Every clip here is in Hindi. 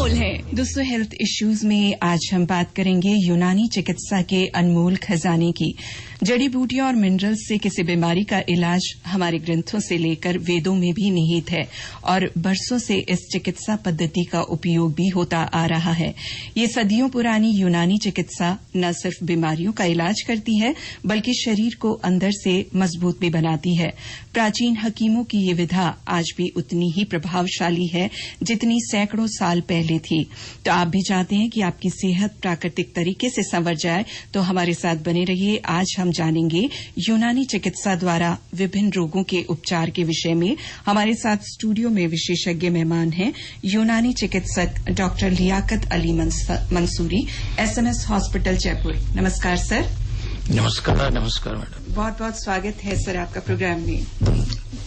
अनमोल है। दोस्तों, हेल्थ इश्यूज में आज हम बात करेंगे यूनानी चिकित्सा के अनमोल खजाने की। जड़ी बूटियों और मिनरल्स से किसी बीमारी का इलाज हमारे ग्रंथों से लेकर वेदों में भी निहित है और बरसों से इस चिकित्सा पद्धति का उपयोग भी होता आ रहा है। ये सदियों पुरानी यूनानी चिकित्सा न सिर्फ बीमारियों का इलाज करती है बल्कि शरीर को अंदर से मजबूत भी बनाती है। प्राचीन हकीमों की ये विधा आज भी उतनी ही प्रभावशाली है जितनी सैकड़ों साल पहले थी। तो आप भी चाहते हैं कि आपकी सेहत प्राकृतिक तरीके से संवर जाए, तो हमारे साथ बने रहिए। आज हम जानेंगे यूनानी चिकित्सा द्वारा विभिन्न रोगों के उपचार के विषय में। हमारे साथ स्टूडियो में विशेषज्ञ मेहमान हैं यूनानी चिकित्सक doctor Liyaqat Ali Mansuri, SMS hospital Jaipur. नमस्कार सर। नमस्कार। नमस्कार मैडम, बहुत बहुत स्वागत है सर आपका प्रोग्राम में।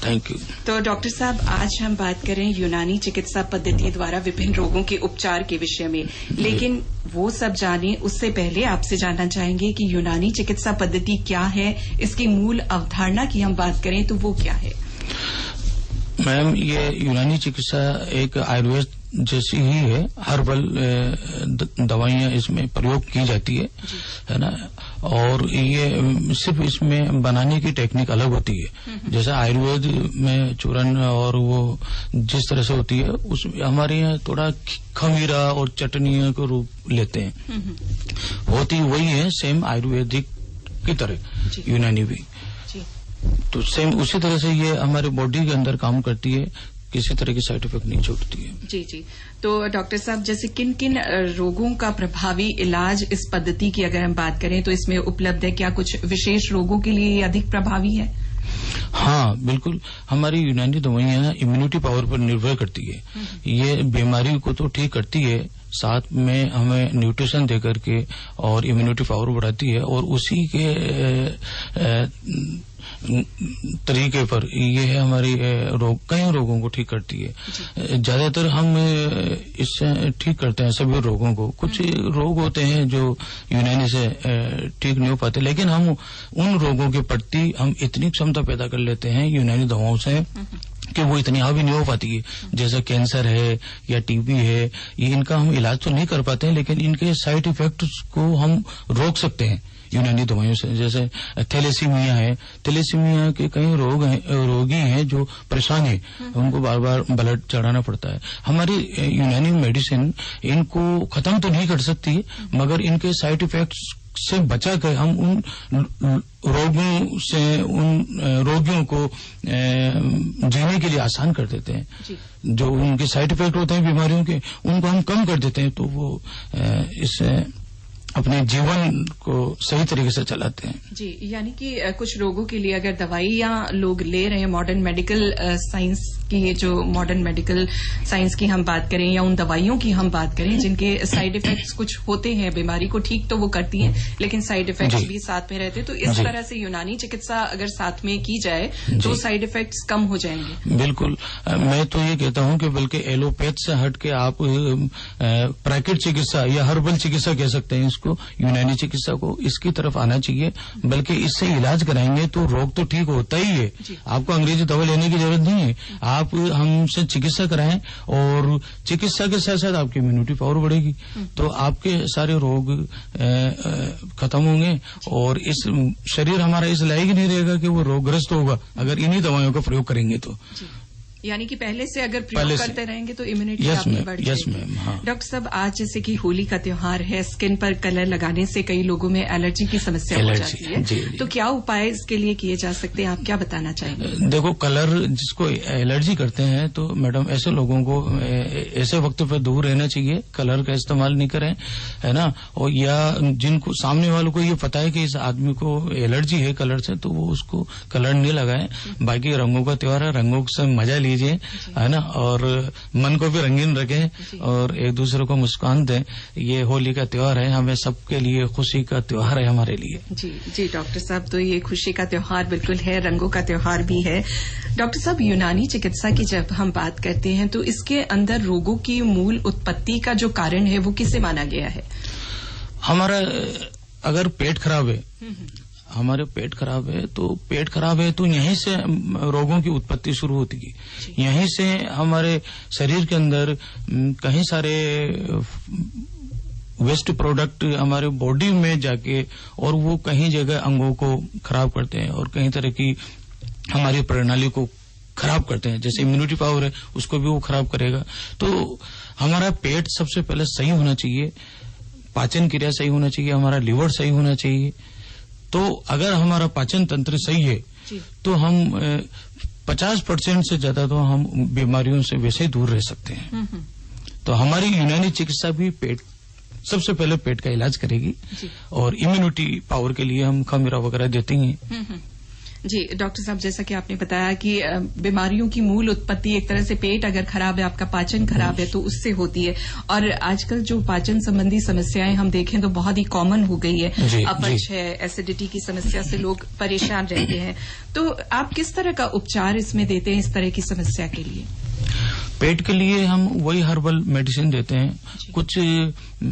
Thank you. तो डॉक्टर साहब, आज हम बात करें यूनानी चिकित्सा पद्धति द्वारा विभिन्न रोगों के उपचार के विषय में, लेकिन वो सब जाने उससे पहले आपसे जानना चाहेंगे कि यूनानी चिकित्सा पद्धति क्या है, इसकी मूल अवधारणा की हम बात करें तो वो क्या है? मैम, ये यूनानी चिकित्सा एक आयुर्वेद जैसी ही है। हर्बल दवाइयां इसमें प्रयोग की जाती है ना। और ये सिर्फ इसमें बनाने की टेक्निक अलग होती है। जैसे आयुर्वेद में चूरन और वो जिस तरह से होती है, उसमें हमारे यहाँ थोड़ा खमीरा और चटनियों को रूप लेते हैं। होती वही है, सेम आयुर्वेदिक की तरह यूनानी भी। तो सेम उसी तरह से ये हमारे बॉडी के अंदर काम करती है, किसी तरह की साइड इफेक्ट नहीं छोड़ती है। जी जी। तो डॉक्टर साहब, जैसे किन किन रोगों का प्रभावी इलाज इस पद्धति की अगर हम बात करें तो इसमें उपलब्ध है? क्या कुछ विशेष रोगों के लिए अधिक प्रभावी है? हाँ, बिल्कुल। हमारी यूनानी दवाइयां इम्यूनिटी पावर पर निर्भर करती है। ये बीमारी को तो ठीक करती है, साथ में हमें न्यूट्रिशन देकर के और इम्यूनिटी पावर बढ़ाती है, और उसी के तरीके पर ये है हमारी कई रोगों को ठीक करती है। ज्यादातर हम इससे ठीक करते हैं सभी रोगों को। कुछ रोग होते हैं जो यूनानी से ठीक नहीं हो पाते, लेकिन हम उन रोगों के प्रति हम इतनी क्षमता पैदा कर लेते हैं यूनानी दवाओं से कि वो इतनी हावी नहीं हो पाती है। जैसे कैंसर है या टीबी है, ये इनका हम इलाज तो नहीं कर पाते हैं, लेकिन इनके साइड इफेक्ट्स को हम रोक सकते हैं यूनानी दवाइयों से। जैसे थैलेसीमिया है, थैलेसीमिया के कई रोगी हैं जो परेशान हैं, उनको बार बार ब्लड चढ़ाना पड़ता है। हमारी यूनानी मेडिसिन इनको खत्म तो नहीं कर सकती, मगर इनके साइड इफेक्ट्स से बचा कर हम उन रोगों से उन रोगियों को जीने के लिए आसान कर देते हैं। जो उनके साइड इफेक्ट होते हैं बीमारियों के, उनको हम कम कर देते हैं, तो वो इससे अपने जीवन को सही तरीके से चलाते हैं। जी, यानी कि कुछ रोगों के लिए अगर दवाइयां लोग ले रहे हैं, मॉडर्न मेडिकल साइंस की, जो मॉडर्न मेडिकल साइंस की हम बात करें या उन दवाइयों की हम बात करें जिनके साइड इफेक्ट्स कुछ होते हैं, बीमारी को ठीक तो वो करती हैं लेकिन साइड इफेक्ट्स भी साथ में रहते हैं, तो इस तरह से यूनानी चिकित्सा अगर साथ में की जाए तो साइड इफेक्ट्स कम हो जाएंगे। बिल्कुल। मैं तो ये कहता हूं कि बल्कि एलोपैथ से हट के आप प्राकृतिक चिकित्सा या हर्बल चिकित्सा कह सकते हैं इसको, यूनानी चिकित्सा को, इसकी तरफ आना चाहिए। बल्कि इससे इलाज कराएंगे तो रोग तो ठीक होता ही है। आपको अंग्रेजी दवा लेने की जरूरत नहीं है, आप हमसे चिकित्सा कराएं और चिकित्सा के साथ साथ आपकी इम्यूनिटी पावर बढ़ेगी, तो आपके सारे रोग खत्म होंगे और इस शरीर हमारा इस लायक नहीं रहेगा कि वो रोगग्रस्त होगा अगर इन्हीं दवाइयों का प्रयोग करेंगे तो। यानी कि पहले से अगर प्रयोग करते रहेंगे तो इम्यूनिटी आपकी बढ़ जाएगी। हाँ। डॉक्टर साहब, आज जैसे कि होली का त्योहार है, स्किन पर कलर लगाने से कई लोगों में एलर्जी की समस्या हो जाती है। जी। तो क्या उपाय इसके लिए किए जा सकते हैं, आप क्या बताना चाहेंगे? देखो, कलर जिसको एलर्जी करते हैं तो मैडम ऐसे लोगों को ऐसे वक्त पर दूर रहना चाहिए, कलर का इस्तेमाल नहीं करें, है ना। और या जिनको सामने वालों को ये पता है कि इस आदमी को एलर्जी है कलर से, तो वो उसको कलर नहीं लगाएं। बाकी रंगों का त्योहार है, रंगों से मजा लीजिए, है ना, और मन को भी रंगीन रखें और एक दूसरे को मुस्कान दें। ये होली का त्योहार है, हमें सबके लिए खुशी का त्योहार है हमारे लिए। जी जी डॉक्टर साहब, तो ये खुशी का त्योहार बिल्कुल है, रंगों का त्योहार भी है। डॉक्टर साहब, यूनानी चिकित्सा की जब हम बात करते हैं तो इसके अंदर रोगों की मूल उत्पत्ति का जो कारण है वो किसे माना गया है? हमारा अगर पेट खराब है, हमारे पेट खराब है तो यहीं से रोगों की उत्पत्ति शुरू होती है। यहीं से हमारे शरीर के अंदर कई सारे वेस्ट प्रोडक्ट हमारे बॉडी में जाके और वो कहीं जगह अंगों को खराब करते हैं और कई तरह की हमारी प्रणाली को खराब करते हैं। जैसे इम्यूनिटी पावर है उसको भी वो खराब करेगा। तो हमारा पेट सबसे पहले सही होना चाहिए, पाचन क्रिया सही होना चाहिए, हमारा लिवर सही होना चाहिए। तो अगर हमारा पाचन तंत्र सही है तो हम 50% से ज्यादा तो हम बीमारियों से वैसे ही दूर रह सकते हैं। तो हमारी यूनानी चिकित्सा भी सबसे पहले पेट का इलाज करेगी और इम्यूनिटी पावर के लिए हम खमीरा वगैरह देते हैं। जी डॉक्टर साहब, जैसा कि आपने बताया कि बीमारियों की मूल उत्पत्ति एक तरह से पेट अगर खराब है, आपका पाचन खराब है तो उससे होती है। और आजकल जो पाचन संबंधी समस्याएं हम देखें तो बहुत ही कॉमन हो गई है। अपच है, एसिडिटी की समस्या से लोग परेशान रहते हैं। तो आप किस तरह का उपचार इसमें देते हैं इस तरह की समस्या के लिए? पेट के लिए हम वही हर्बल मेडिसिन देते हैं। कुछ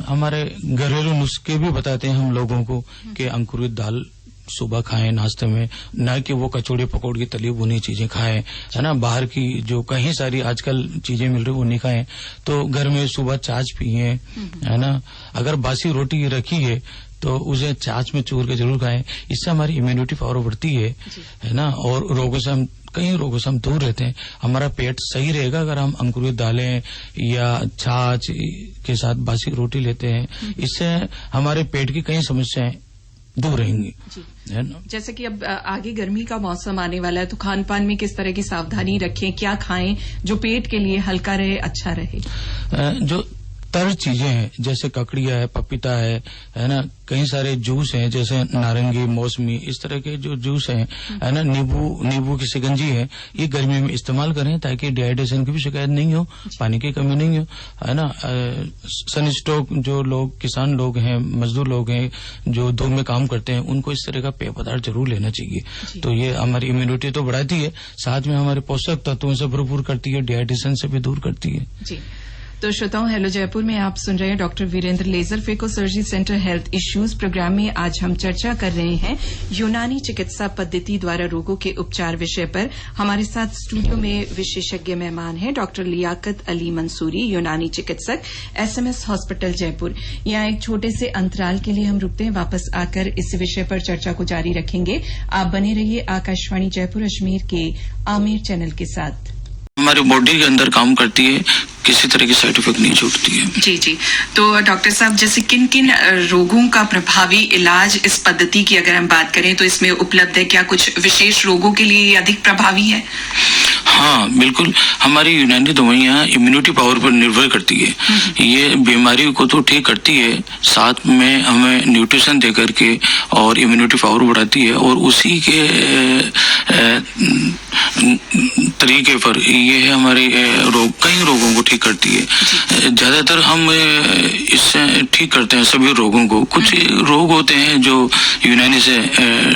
हमारे घरेलू नुस्खे भी बताते हैं हम लोगों को कि अंकुरित दाल सुबह खाएं नाश्ते में, न कि वो कचौड़ी पकौड़ी की तली भुनी चीजें खाएं, है ना। बाहर की जो कहीं सारी आजकल चीजें मिल रही वो नहीं खाएं। तो घर में सुबह छाछ पिए, है ना। अगर बासी रोटी रखी है तो उसे छाछ में चूर के जरूर खाएं। इससे हमारी इम्यूनिटी पावर बढ़ती है ना। और कई रोगों से हम दूर रहते हैं। हमारा पेट सही रहेगा अगर हम अंकुरित दालें या छाछ के साथ बासी रोटी लेते हैं। इससे हमारे पेट की कई समस्याएं दूर रहेंगी, है ना। जैसे कि अब आगे गर्मी का मौसम आने वाला है तो खान पान में किस तरह की सावधानी रखें, क्या खाएं जो पेट के लिए हल्का रहे, अच्छा रहे? जो तर चीजें हैं जैसे ककड़िया है, पपीता है ना। कई सारे जूस हैं जैसे नारंगी, मौसमी, इस तरह के जो जूस हैं, है ना। नींबू की शिकंजी है, ये गर्मी में इस्तेमाल करें ताकि डिहाइड्रेशन की भी शिकायत नहीं हो, पानी की कमी नहीं हो, है ना। सनस्ट्रोक जो लोग, किसान लोग हैं, मजदूर लोग हैं जो धूप में काम करते हैं, उनको इस तरह का पेय पदार्थ जरूर लेना चाहिए। तो ये हमारी इम्यूनिटी तो बढ़ाती है, साथ में हमारे पोषक तत्वों से भरपूर करती है, डिहाइड्रेशन से भी दूर करती है। जी। तो श्रोताओं, हेलो जयपुर में आप सुन रहे हैं doctor Virendra laser phaco surgery centre health issues programme में। आज हम चर्चा कर रहे हैं यूनानी चिकित्सा पद्धति द्वारा रोगों के उपचार विषय पर। हमारे साथ स्टूडियो में विशेषज्ञ मेहमान हैं डॉक्टर लियाकत अली मंसूरी, यूनानी चिकित्सक, SMS हॉस्पिटल जयपुर। यहाँ एक छोटे से अंतराल के लिए हम रुकते हैं, वापस आकर इस विषय पर चर्चा को जारी रखेंगे। आप बने रहिए आकाशवाणी जयपुर अजमेर के आमिर चैनल के साथ। हमारी बॉडी के अंदर काम करती है, किसी तरह की साइड इफेक्ट नहीं छूटती है। जी जी। तो डॉक्टर साहब, जैसे किन किन रोगों का प्रभावी इलाज इस पद्धति की अगर हम बात करें तो इसमें उपलब्ध है? क्या कुछ विशेष रोगों के लिए अधिक प्रभावी है? हाँ बिल्कुल, हमारी यूनानी दवाइयाँ इम्यूनिटी पावर पर निर्भर करती है। ये बीमारी को तो ठीक करती है, साथ में हमें न्यूट्रिशन दे करके और इम्यूनिटी पावर बढ़ाती है। और उसी के तरीके पर ये है हमारे कई रोगों को ठीक करती है। ज्यादातर हम इससे ठीक करते हैं सभी रोगों को। कुछ रोग होते हैं जो यूनानी से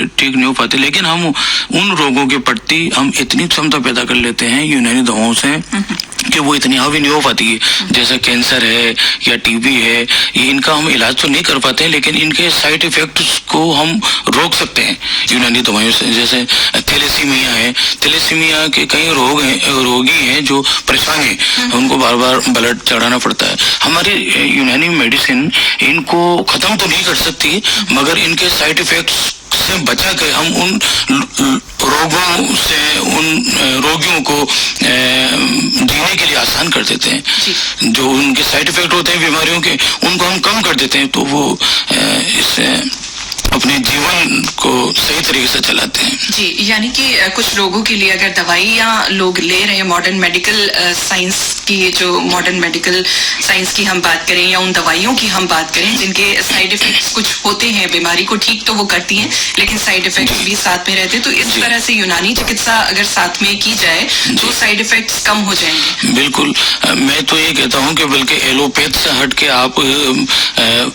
ठीक नहीं हो पाते, लेकिन हम उन रोगों के प्रति हम इतनी क्षमता पैदा कर लेते हैं यूनानी दवाओं से कि वो इतनी हावी नहीं हो पाती है। जैसे कैंसर है या टीबी है, ये इनका हम इलाज तो नहीं कर पाते हैं, लेकिन इनके साइड इफेक्ट्स को हम रोक सकते हैं यूनानी दवाइयों से। जैसे थैलेसीमिया है, थैलेसीमिया के कई रोगी हैं जो परेशान हैं, उनको बार बार ब्लड चढ़ाना पड़ता है। हमारी यूनानी मेडिसिन इनको खत्म तो नहीं कर सकती, मगर इनके साइड इफेक्ट्स से बचा के हम उन रोगों से उन रोगियों को जीने के लिए आसान कर देते हैं। जो उनके साइड इफेक्ट होते हैं बीमारियों के, उनको हम कम कर देते हैं, तो वो इससे अपने जीवन को सही तरीके से चलाते हैं। जी, यानी कि कुछ रोगों के लिए अगर दवाइयाँ लोग ले रहे हैं, मॉडर्न मेडिकल साइंस की, जो मॉडर्न मेडिकल साइंस की हम बात करें या उन दवाइयों की हम बात करें जिनके साइड इफेक्ट्स कुछ होते हैं, बीमारी को ठीक तो वो करती हैं लेकिन साइड इफेक्ट्स भी साथ में रहते हैं, तो इस तरह से यूनानी चिकित्सा अगर साथ में की जाए तो साइड इफेक्ट्स कम हो जाएंगे। बिल्कुल, मैं तो ये कहता हूँ कि बल्कि एलोपैथ से हट के आप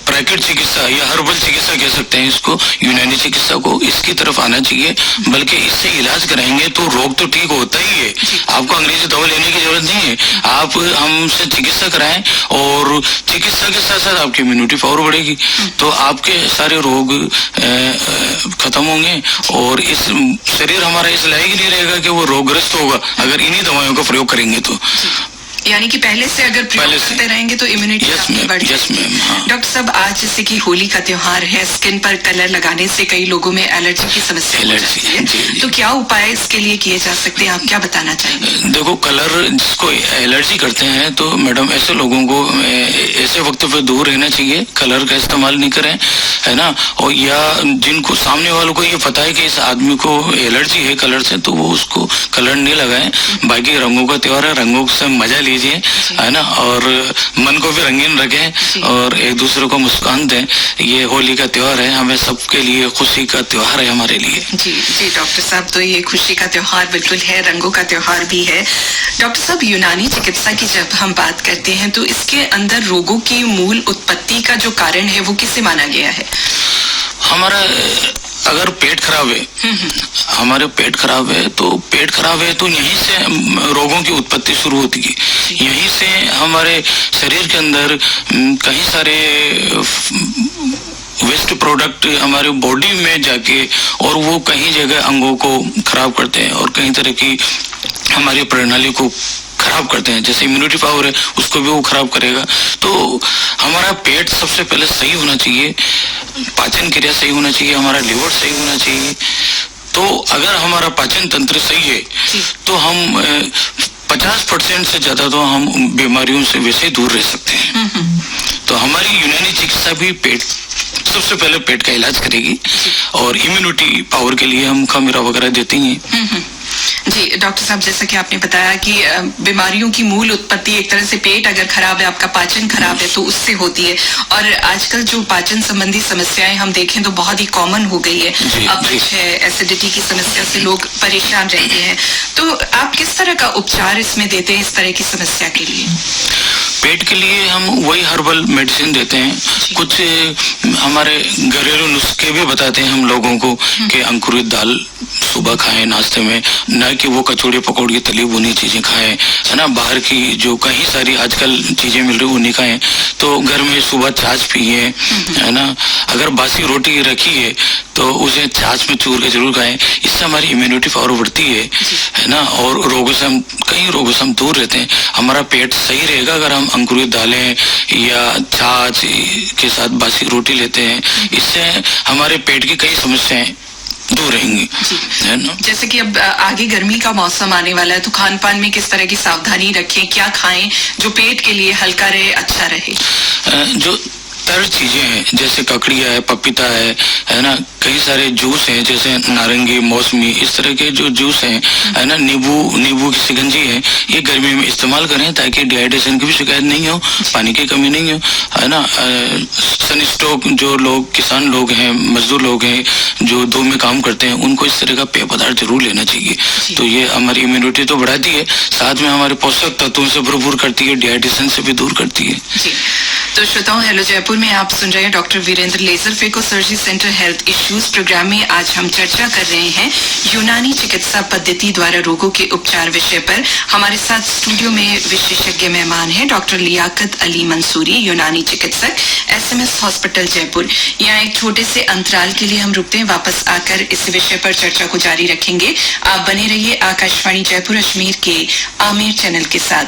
प्राकृतिक चिकित्सा या हर्बल चिकित्सा कह सकते हैं इसको, को, यूनानी चिकित्सा को इसकी तरफ आना चाहिए। बल्कि इससे इलाज कराएंगे तो रोग तो ठीक होता ही है, आपको अंग्रेजी दवा लेने की जरूरत नहीं है। आप हमसे चिकित्सा कराएं और चिकित्सा के साथ साथ आपकी इम्यूनिटी पावर बढ़ेगी, तो आपके सारे रोग खत्म होंगे और इस शरीर हमारा इस लायक ही नहीं रहेगा कि वो रोगग्रस्त होगा अगर इन्हीं दवाइयों का प्रयोग करेंगे तो। यानी कि पहले से अगर प्रयोग करते रहेंगे तो इम्यूनिटी बढ़ जाएगी। डॉक्टर साहब, आज जैसे कि होली का त्योहार है, स्किन पर कलर लगाने से कई लोगों में एलर्जी की समस्या हो जाती है, तो क्या उपाय इसके लिए किए जा सकते हैं, आप क्या बताना चाहेंगे? देखो, कलर जिसको एलर्जी करते हैं तो मैडम ऐसे लोगों को ऐसे वक्त पे दूर रहना चाहिए, कलर का इस्तेमाल नहीं करें, है ना। और या जिनको सामने वालों को ये पता है कि इस आदमी को एलर्जी है कलर से, तो वो उसको कलर नहीं लगाएं। बाकी रंगों का त्योहार है, रंगों से मजा लीजिए, है ना, और मन को भी रंगीन रखें और एक दूसरे को मुस्कान दें। ये होली का त्योहार है, हमें सबके लिए खुशी का त्योहार है हमारे लिए। जी जी डॉक्टर साहब, तो ये खुशी का त्योहार बिल्कुल है, रंगों का त्योहार भी है। डॉक्टर साहब, यूनानी चिकित्सा की जब हम बात करते हैं तो इसके अंदर रोगों की मूल उत्पत्ति का जो कारण है वो किसे माना गया है? हमारा अगर पेट खराब है, हमारे पेट खराब है तो यहीं से रोगों की उत्पत्ति शुरू होती है। यहीं से हमारे शरीर के अंदर कई सारे वेस्ट प्रोडक्ट हमारे बॉडी में जाके और वो कहीं जगह अंगों को खराब करते हैं और कई तरह की हमारी प्रणाली को खराब करते हैं। जैसे इम्यूनिटी पावर है उसको भी वो खराब करेगा। तो हमारा पेट सबसे पहले सही होना चाहिए, पाचन क्रिया सही होना चाहिए, हमारा लिवर सही होना चाहिए। तो अगर हमारा पाचन तंत्र सही है तो हम 50% से ज्यादा तो हम बीमारियों से वैसे दूर रह सकते हैं। तो हमारी यूनानी चिकित्सा भी पेट, सबसे पहले पेट का इलाज करेगी और इम्यूनिटी पावर के लिए हम खमीरा वगैरह देती हैं। जी डॉक्टर साहब, जैसा कि आपने बताया कि बीमारियों की मूल उत्पत्ति एक तरह से पेट अगर खराब है, आपका पाचन खराब है तो उससे होती है। और आजकल जो पाचन संबंधी समस्याएं हम देखें तो बहुत ही कॉमन हो गई है, अपच है, एसिडिटी की समस्या से लोग परेशान रहते हैं। तो आप किस तरह का उपचार इसमें देते हैं इस तरह की समस्या के लिए? पेट के लिए हम वही हर्बल मेडिसिन देते हैं। कुछ हमारे घरेलू नुस्खे भी बताते हैं हम लोगों को कि अंकुरित दाल सुबह खाएं नाश्ते में, न कि वो कचौड़ी पकौड़ी तली भुनी चीजें खाएं, है ना। बाहर की जो कई सारी आजकल चीजें मिल रही वो नहीं खाएं। तो घर में सुबह छाछ पिए, है ना। अगर बासी रोटी रखी है तो उसे छाछ में चूर के जरूर खाएं, इससे हमारी इम्यूनिटी पावर बढ़ती है ना। और कई रोगों से हम दूर रहते हैं। हमारा पेट सही रहेगा अगर हम अंकुरित दालें या छाछ के साथ बासी रोटी लेते हैं। इससे हमारे पेट की कई समस्याएं दूर रहेंगी, है ना। जैसे कि अब आगे गर्मी का मौसम आने वाला है तो खान पान में किस तरह की सावधानी रखें, क्या खाएं जो पेट के लिए हल्का रहे, अच्छा रहे? जो तर चीजें हैं जैसे ककड़िया है, पपीता है ना। कई सारे जूस हैं जैसे नारंगी, मौसमी, इस तरह के जो जूस हैं, है ना। नींबू की शिकंजी है, ये गर्मी में इस्तेमाल करें ताकि डिहाइड्रेशन की भी शिकायत नहीं हो, पानी की कमी नहीं हो, है ना। सनस्ट्रोक जो लोग, किसान लोग हैं, मजदूर लोग हैं जो धूप में काम करते हैं, उनको इस तरह का पेय पदार्थ जरूर लेना चाहिए। तो ये हमारी इम्यूनिटी तो बढ़ाती है, साथ में हमारे पोषक तत्वों से भरपूर करती है, डिहाइड्रेशन से भी दूर करती है। तो श्रोताओं, हेलो जयपुर में आप सुन रहे हैं doctor Virendra laser phaco surgery centre health issues programme में। आज हम चर्चा कर रहे हैं यूनानी चिकित्सा पद्धति द्वारा रोगों के उपचार विषय पर। हमारे साथ स्टूडियो में विशेषज्ञ मेहमान हैं डॉक्टर लियाकत अली मंसूरी, यूनानी चिकित्सक, SMS हॉस्पिटल जयपुर। यहाँ एक छोटे से अंतराल के लिए हम रुकते हैं, वापस आकर इस विषय पर चर्चा को जारी रखेंगे। आप बने रहिए आकाशवाणी जयपुर अजमेर के आमिर चैनल के साथ।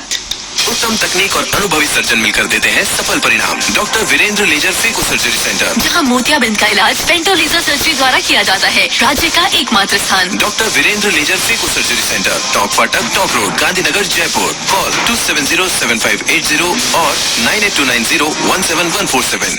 उत्तम तकनीक और अनुभवी सर्जन मिलकर देते हैं सफल परिणाम। Doctor Virendra laser phaco surgery centre, जहां मोतियाबिंद का इलाज पेंटो लेजर सर्जरी द्वारा किया जाता है, राज्य का एकमात्र स्थान। Doctor Virendra laser phaco surgery centre, top फाटक, top road, Gandhinagar, Jaipur. Call 270758 और 9829017147।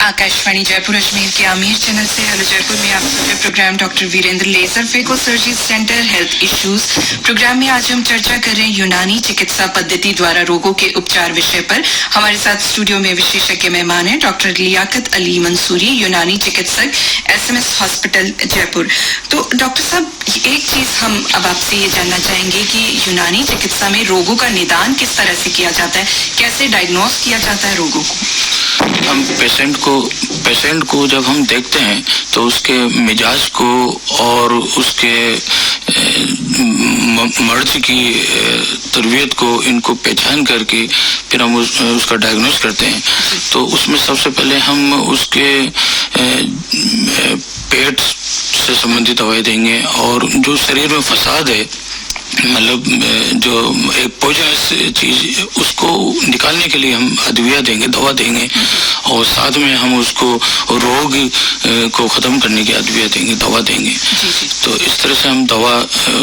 आकाशवाणी जयपुर अजमेर के आमिर चैनल से हेलो जयपुर में आप सुन रहे programme doctor Virendra laser phaco surgery centre health issues. Programme में आज हम चर्चा कर रहे हैं यूनानी चिकित्सा पद्धति द्वारा रोगों के उपचार विषय पर। हमारे साथ स्टूडियो में विशेषज्ञ मेहमान हैं डॉक्टर लियाकत अली मंसूरी, यूनानी चिकित्सक, SMS हॉस्पिटल जयपुर। तो डॉक्टर साहब, एक चीज हम अब आपसे ये जानना चाहेंगे कि यूनानी चिकित्सा में रोगों का निदान किस तरह से किया जाता है, कैसे डायग्नोस किया जाता है रोगों को? हम पेशेंट को जब हम देखते हैं तो उसके मिजाज को और उसके मर्ज की तरबियत को, इनको पहचान करके फिर हम उसका डायग्नोस करते हैं। तो उसमें सबसे पहले हम उसके पेट से संबंधित दवाई देंगे, और जो शरीर में फसाद है, मतलब जो एक पॉइजनस चीज, उसको निकालने के लिए हम अद्विया देंगे, दवा देंगे, और साथ में हम उसको रोग को खत्म करने की अद्विया देंगे, दवा देंगे। तो इस तरह से हम दवा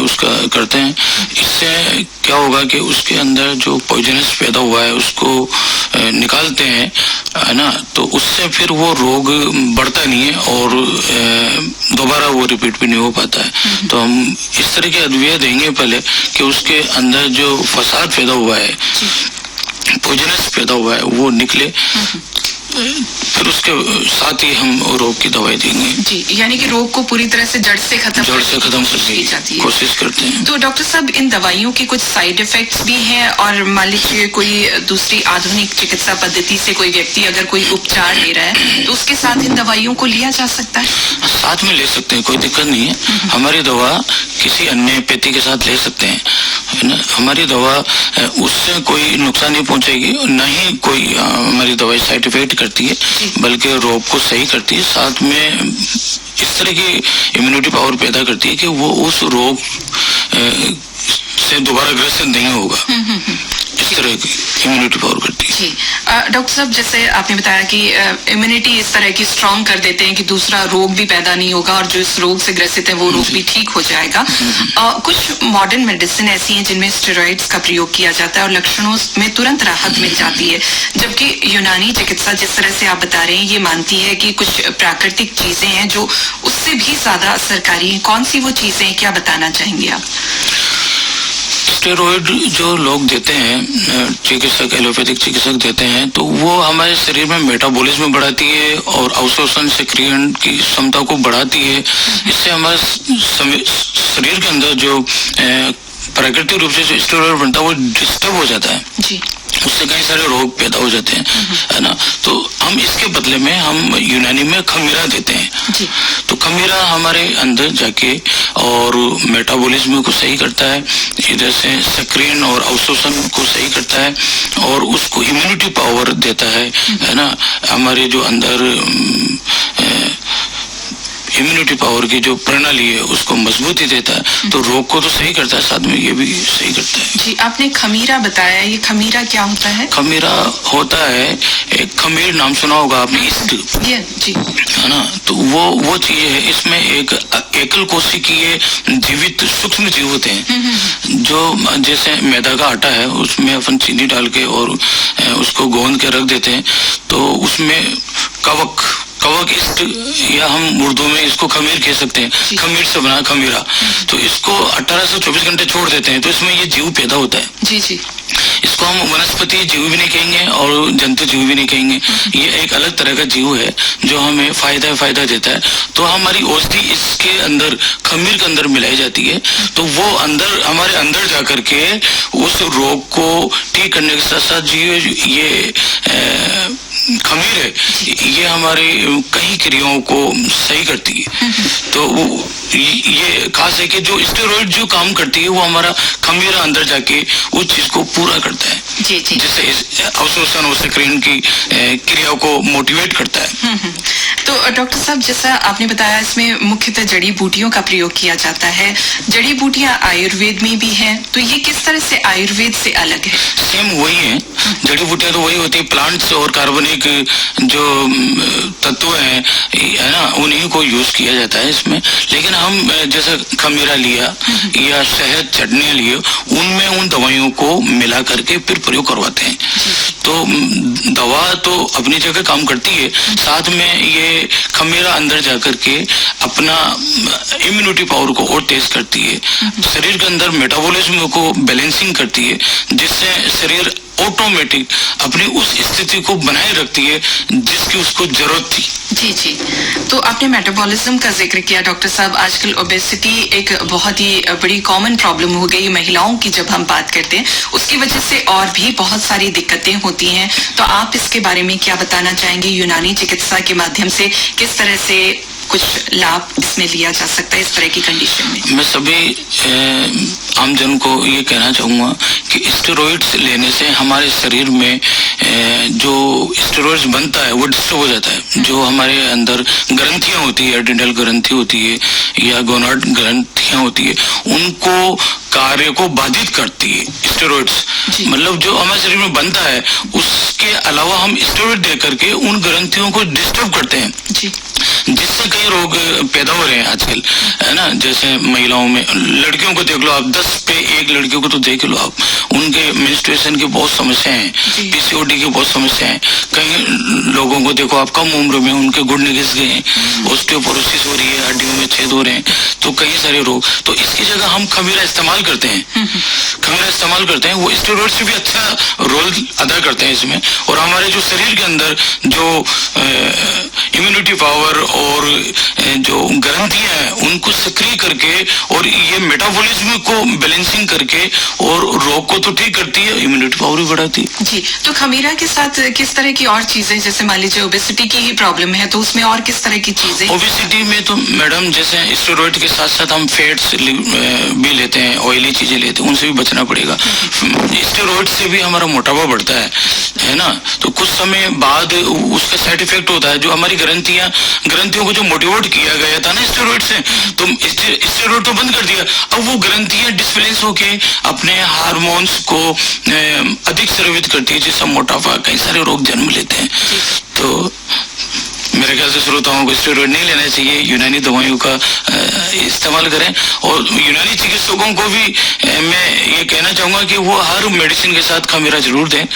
उसका करते हैं। इससे क्या होगा कि उसके अंदर जो पॉइजनस पैदा हुआ है उसको निकालते हैं, है ना। तो उससे फिर वो रोग बढ़ता नहीं है और दोबारा वो रिपीट भी नहीं हो पाता है। तो हम इस तरह की अद्विया देंगे पहले कि उसके अंदर जो फसाद पैदा हुआ है, पॉइजनस पैदा हुआ है, वो निकले। फिर उसके साथ ही हम रोग की दवाई देंगे। जी, यानी कि रोग को पूरी तरह से जड़ से खत्म करने की कोशिश करते हैं। तो डॉक्टर साहब, इन दवाइयों के कुछ साइड इफेक्ट्स भी हैं, और मान लीजिए कोई दूसरी आधुनिक चिकित्सा पद्धति से कोई व्यक्ति अगर कोई उपचार ले रहा है तो उसके साथ इन दवाइयों को लिया जा सकता है? साथ में ले सकते हैं, कोई दिक्कत नहीं है। हमारी दवा किसी अन्य पैथी के साथ ले सकते हैं, है ना। हमारी दवा उससे कोई नुकसान नहीं पहुंचाएगी, न ही कोई हमारी दवाई साइड इफेक्ट करती है, बल्कि रोग को सही करती है। साथ में इस तरह की इम्यूनिटी पावर पैदा करती है कि वो उस रोग से दोबारा ग्रस्त नहीं होगा। इस तरह की इम्यूनिटी पावर करती है। जी डॉक्टर साहब, जैसे आपने बताया कि इम्यूनिटी इस तरह की स्ट्रांग कर देते हैं कि दूसरा रोग भी पैदा नहीं होगा, और जो इस रोग से ग्रसित है वो रोग भी ठीक हो जाएगा। कुछ मॉडर्न मेडिसिन ऐसी हैं जिनमें स्टेरॉइड्स का प्रयोग किया जाता है और लक्षणों में तुरंत राहत मिल जाती है, जबकि यूनानी चिकित्सा जिस तरह से आप बता रहे हैं ये मानती है कि कुछ प्राकृतिक चीजें हैं जो उससे भी ज्यादा असरकारी हैं। कौन सी वो चीजें हैं, क्या बताना चाहेंगे आप? स्टेरॉइड जो लोग देते हैं, चिकित्सक, एलोपैथिक चिकित्सक देते हैं, तो वो हमारे शरीर में मेटाबॉलिज्म बढ़ाती है और अवशोषण सक्रियण की क्षमता को बढ़ाती है। इससे हमारे शरीर के अंदर जो प्राकृतिक रूप से जो स्टेरॉइड बनता है वो डिस्टर्ब हो जाता है जी। उससे कई सारे रोग पैदा हो जाते हैं, है ना। तो हम इसके बदले में हम यूनानी में खमीरा देते हैं जी। तो खमीरा हमारे अंदर जाके और मेटाबॉलिज्म को सही करता है, इधर से सक्रियण और अवशोषण को सही करता है, और उसको इम्यूनिटी पावर देता है ना। हमारे जो अंदर इम्यूनिटी पावर की जो प्रणाली है उसको मजबूती देता है। तो रोग को तो सही करता है, साथ में ये भी सही करता है जी। आपने खमीरा बताया, ये खमीरा क्या होता है? खमीरा होता है, एक खमीर नाम सुना होगा आपने, जी, है ना। तो वो चीज है, इसमें एक एकल कोशिकीय जीवित सूक्ष्म जीव होते हैं, जो जैसे मैदा का आटा है उसमें अपन चीनी डाल के और उसको गोंद के रख देते हैं, तो उसमें कवक इस्ट, या हम उर्दू में इसको खमीर कह सकते हैं, खमीर से बना खमीरा। तो इसको 18 से 24 घंटे छोड़ देते हैं, तो इसमें ये जीव पैदा होता है जी जी। इसको हम वनस्पति जीव भी नहीं कहेंगे और जंतु जीव भी नहीं कहेंगे, ये एक अलग तरह का जीव है जो हमें फायदा देता है। तो हमारी औषधि इसके अंदर, खमीर के अंदर मिलाई जाती है, तो वो अंदर हमारे अंदर जाकर के उस रोग को ठीक करने के साथ साथ ये खमीर है, ये हमारे कई क्रियाओं को सही करती है। तो ये खास है कि जो स्टेरॉइड जो काम करती है वो हमारा खमीरा अंदर जाके उस चीज को पूरा करता है जी जी। जिससे अवशोषण और सक्रियण की क्रिया को मोटिवेट करता है। तो डॉक्टर साहब, जैसा आपने बताया इसमें मुख्यतः जड़ी बूटियों का प्रयोग किया जाता है। जड़ी बूटियां आयुर्वेद में भी हैं, तो ये किस तरह से आयुर्वेद से अलग है? सेम वही है, जड़ी बूटियां तो वही होती है, प्लांट्स और कार्बनिक एंटीबायोटिक जो तत्व है ना, उन्हीं को यूज किया जाता है इसमें। लेकिन हम जैसे खमीरा लिया या शहद चटनी लिए, उनमें उन दवाइयों को मिला करके फिर प्रयोग करवाते हैं। तो दवा तो अपनी जगह काम करती है, साथ में ये खमीरा अंदर जाकर के अपना इम्यूनिटी पावर को और तेज करती है, शरीर के अंदर मेटाबॉलिज्म को बैलेंसिंग करती है, जिससे शरीर ऑटोमेटिक अपनी उस स्थिति को बनाए रखती है जिसकी उसको जरूरत थी। जी जी, तो आपने मेटाबॉलिज्म का जिक्र किया डॉक्टर साहब। आजकल ओबेसिटी एक बहुत ही बड़ी कॉमन प्रॉब्लम हो गई महिलाओं की, जब हम बात करते हैं उसकी वजह से और भी बहुत सारी दिक्कतें होती हैं। तो आप इसके बारे में क्या बताना चाहेंगे? यूनानी चिकित्सा के माध्यम से किस तरह से कुछ लाभ इसमें लिया जा सकता है इस तरह की कंडीशन में? मैं सभी आमजन को ये कहना चाहूंगा कि स्टेरॉइड्स लेने से हमारे शरीर में जो स्टेरॉइड्स बनता है वो डिस्टर्ब हो जाता है। जो हमारे अंदर ग्रंथियां होती है, एड्रिनल ग्रंथि होती है या गोनाड ग्रंथियां होती है, उनको कार्य को बाधित करती है स्टेरॉइड्स। मतलब जो हमारे शरीर में बनता है उसके अलावा हम स्टेरॉइड दे करके उन ग्रंथियों को डिस्टर्ब करते हैं जी, जिससे कई रोग पैदा हो रहे हैं आजकल, है ना। जैसे महिलाओं में, लड़कियों को देख लो आप, 10 पे 1 लड़कियों को तो देख लो आप, उनके मेंस्ट्रुएशन की बहुत समस्याएं हैं, पीसीओडी की बहुत समस्याएं हैं। कई लोगों को देखो आप, कम उम्र में उनके गुर्दे घिस गए हैं, ऑस्टियोपोरोसिस हो रही है, हड्डियों में छेद हो रहे हैं, तो कई सारे रोग। तो इसकी जगह हम खमीरा इस्तेमाल करते हैं, खमीरा इस्तेमाल करते हैं, वो स्टेरॉइड से भी अच्छा रोल अदा करते हैं इसमें। और हमारे जो शरीर के अंदर जो इम्यूनिटी पावर और जो ग्रंथियां हैं उनको सक्रिय करके और ये मेटाबॉलिज्म को बैलेंसिंग करके और रोग को तो ठीक करती है, इम्यूनिटी पावर भी बढ़ाती है। जी, तो खमीरा के साथ किस तरह की और चीजें, जैसे मान लीजिए ओबेसिटी की ही प्रॉब्लम है तो उसमें और किस तरह की चीजें? ओबेसिटी में तो मैडम जैसे स्टेरॉइड के साथ साथ हम फैट्स भी लेते हैं, ऑयली चीजें लेते हैं, उनसे भी बचना पड़ेगा। स्टेरॉइड से भी हमारा मोटापा बढ़ता है ना। तो कुछ समय बाद उसका साइड इफेक्ट होता है, जो हमारी ग्रंथियों को जो मोटिवेट किया गया था ना स्टेरॉइड से, तो स्टेरॉइड तो बंद कर दिया, अब वो ग्रंथियां डिसबैलेंस होके अपने हार्मोन्स को अधिक स्रावित करती है, जिससे मोटापा, कई सारे रोग जन्म लेते हैं। तो मेरे ख्याल से श्रोताओं को स्टेरॉइड नहीं लेना चाहिए, यूनानी दवाइयों का इस्तेमाल करें। और यूनानी चिकित्सकों को भी मैं ये कहना चाहूंगा कि वो हर मेडिसिन के साथ खमीरा जरूर दें,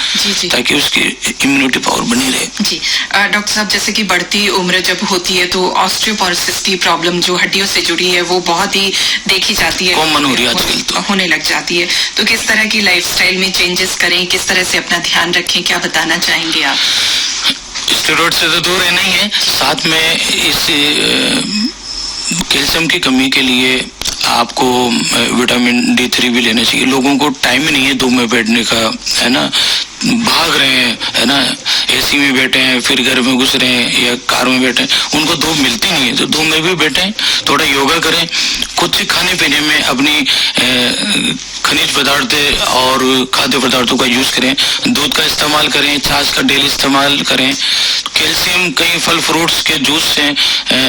ताकि उसकी इम्यूनिटी पावर बनी रहे। जी डॉक्टर साहब, जैसे कि बढ़ती उम्र जब होती है तो ऑस्टियोपोरोसिस की प्रॉब्लम जो हड्डियों से जुड़ी है वो बहुत ही देखी जाती है, कॉमन हो रही है आजकल, तो होने लग जाती है। तो किस तरह की लाइफस्टाइल में चेंजेस करें, किस तरह से अपना ध्यान रखें, क्या बताना चाहेंगे आप? स्टेरॉइड से तो दूर रहना ही है, साथ में इस कैल्शियम की कमी के लिए आपको विटामिन D3 भी लेना चाहिए। लोगों को टाइम ही नहीं है धूप में बैठने का, है ना, भाग रहे हैं, है ना, एसी में बैठे हैं, फिर घर में घुस रहे हैं या कार में बैठे हैं, उनको धूप मिलती नहीं है। तो धूप में भी बैठे, थोड़ा योगा करें, कुछ खाने पीने में अपनी खनिज पदार्थ और खाद्य पदार्थों का यूज करें, दूध का इस्तेमाल करें, छाछ का डेली इस्तेमाल करें, कैल्शियम कई फल फ्रूट्स के जूस से